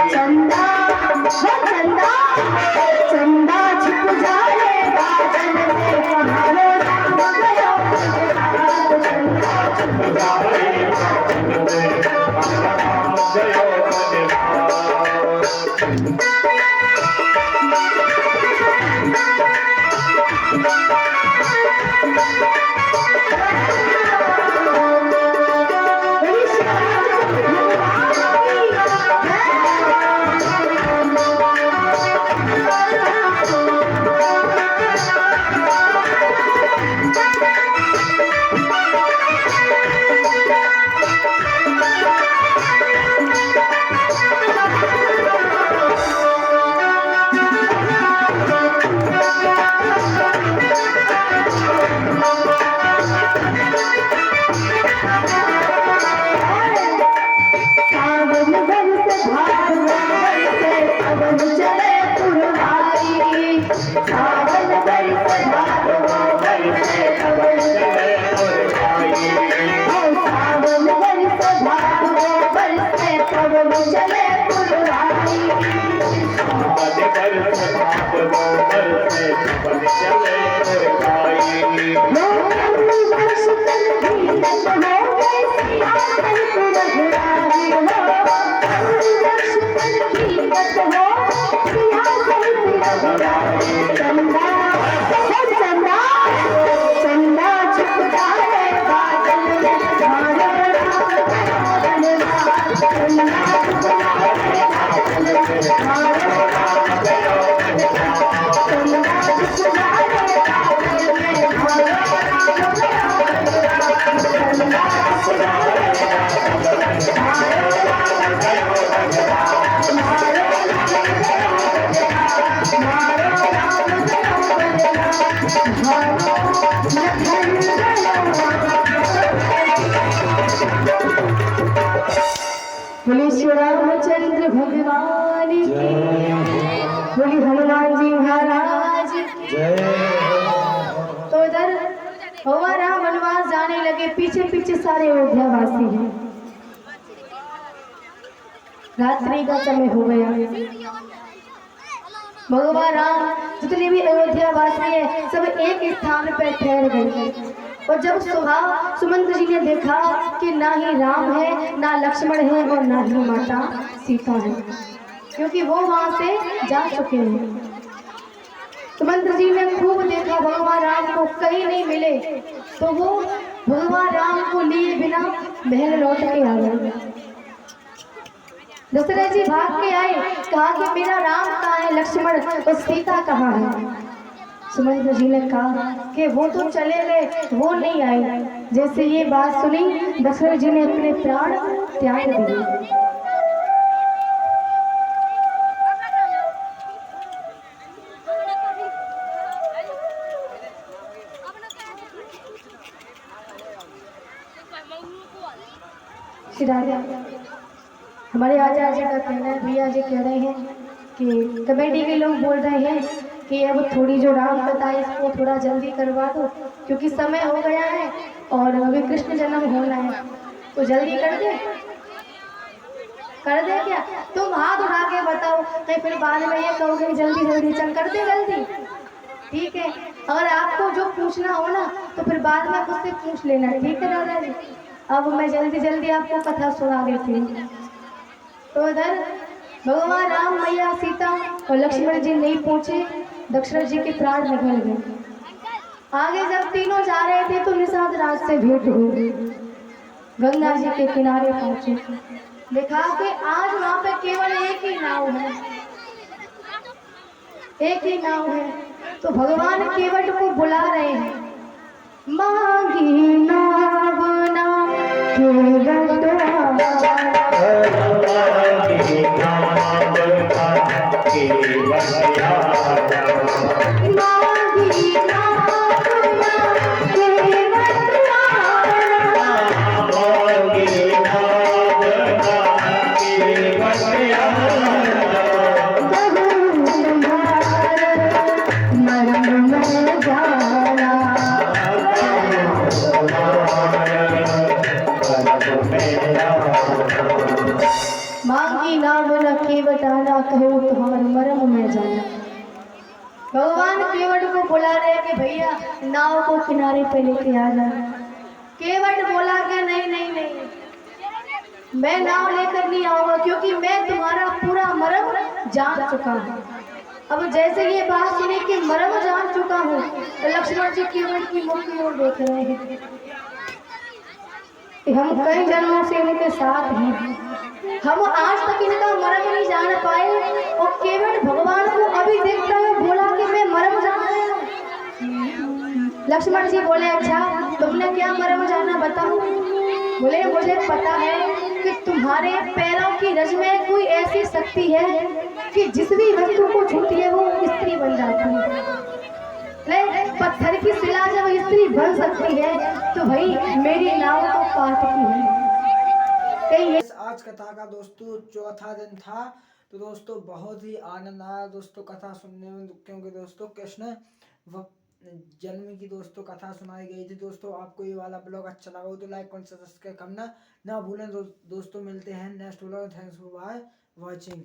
S2: चंदा चंदा चंदा छिप जाए बादल में पहाड़ों तक गयो चंदा छिप जाए बादल में पहाड़ों बोले श्री रामचंद्र भगवान की, बोले हनुमान जी महाराज की। तो इधर भगवान राम वनवास जाने लगे, पीछे पीछे सारे अयोध्यावासी हैं। रात्रि का समय हो गया। भगवान राम जितने भी अयोध्यावासी हैं सब एक स्थान पर ठहर गए। और जब सुबह सुमंत्र जी ने देखा कि ना ही राम है, ना लक्ष्मण है और ना ही माता सीता है, क्योंकि वो वहां से जा चुके हैं। सुमंत्र जी ने खूब देखा, भगवान राम को कहीं नहीं मिले, तो वो भगवान राम को लिए बिना महल लौट के आ गए। दशरथ जी भाग के आए, कहा कि मेरा राम कहाँ है, लक्ष्मण और सीता कहाँ है। सुमंत्र जी ने कहा कि वो तो चले गए, वो नहीं आए। जैसे ये बात सुनी, दशरथ जी ने अपने प्राण त्याग दिए। श्री राजा हमारे आचार्य जी का कहना है, भैया जी कह रहे हैं कि कमेटी के लोग बोल रहे हैं कि अब थोड़ी जो राम कथा है इसको थोड़ा जल्दी करवा दो, क्योंकि समय हो गया है और अभी कृष्ण जन्म होना है, तो जल्दी कर दे क्या? तुम हाथ उठा के बताओ, नहीं फिर बाद में ये कहोगे जल्दी जल्दी, चल कर दे जल्दी। ठीक है, अगर आपको जो पूछना हो ना तो फिर बाद में मुझसे पूछ लेना, ठीक है राजा जी। अब मैं जल्दी जल्दी आपको कथा सुना देती हूँ। तो इधर भगवान राम, मैया सीता और लक्ष्मण जी नहीं पहुँचे, दशरथ जी के प्राण निकल गए। आगे जब तीनों जा रहे थे तो निषाद राज से भेंट हुई। गंगा जी के किनारे पहुंचे, देखा कि आज वहां पे केवल एक ही नाव है, एक ही नाव है। तो भगवान केवट को बुला रहे हैं, मांगी नाव ना केवट मांगी नाव न केवट आना, कहो तुम्हार मरम में जाना। भगवान केवट को बुला रहे कि भैया नाव को किनारे पे लेके आ जा। केवट बोला कि नहीं नहीं नहीं, मैं नाव लेकर नहीं आऊंगा, क्योंकि मैं तुम्हारा पूरा मरम जान चुका हूँ। अब जैसे ये बात सुनी कि मरम जान चुका हूँ, तो लक्ष्मण जी केवट की मुख की ओर देख रहे हैं कि हम कई जन्मों से इनके साथ हैं, हम आज तक इनका मरम नहीं जान पाए। और केवट भगवान को अभी देखता है, बोला कि मैं मरम जान गया। लक्ष्मण जी बोले अच्छा तुमने क्या मरम जाना, बताओ। बोले मुझे पता है कि तुम्हारे पैरों की रज में कोई ऐसी शक्ति है कि जिस भी वस्तु को छूती है वो स्त्री बन जाती है। पत्थर की शिला जब स्त्री बन सकती है तो भाई मेरी नाव तो काटती है।
S1: आज कथा का दोस्तों चौथा दिन था। तो दोस्तों बहुत ही आनंद आया दोस्तों कथा सुनने में, क्योंकि दोस्तों कृष्ण जन्म की दोस्तों कथा सुनाई गई थी। दोस्तों आपको ये वाला ब्लॉग अच्छा लगा हो तो लाइक और सब्सक्राइब करना ना भूलें। दोस्तों मिलते हैं next blog. Thanks for watching.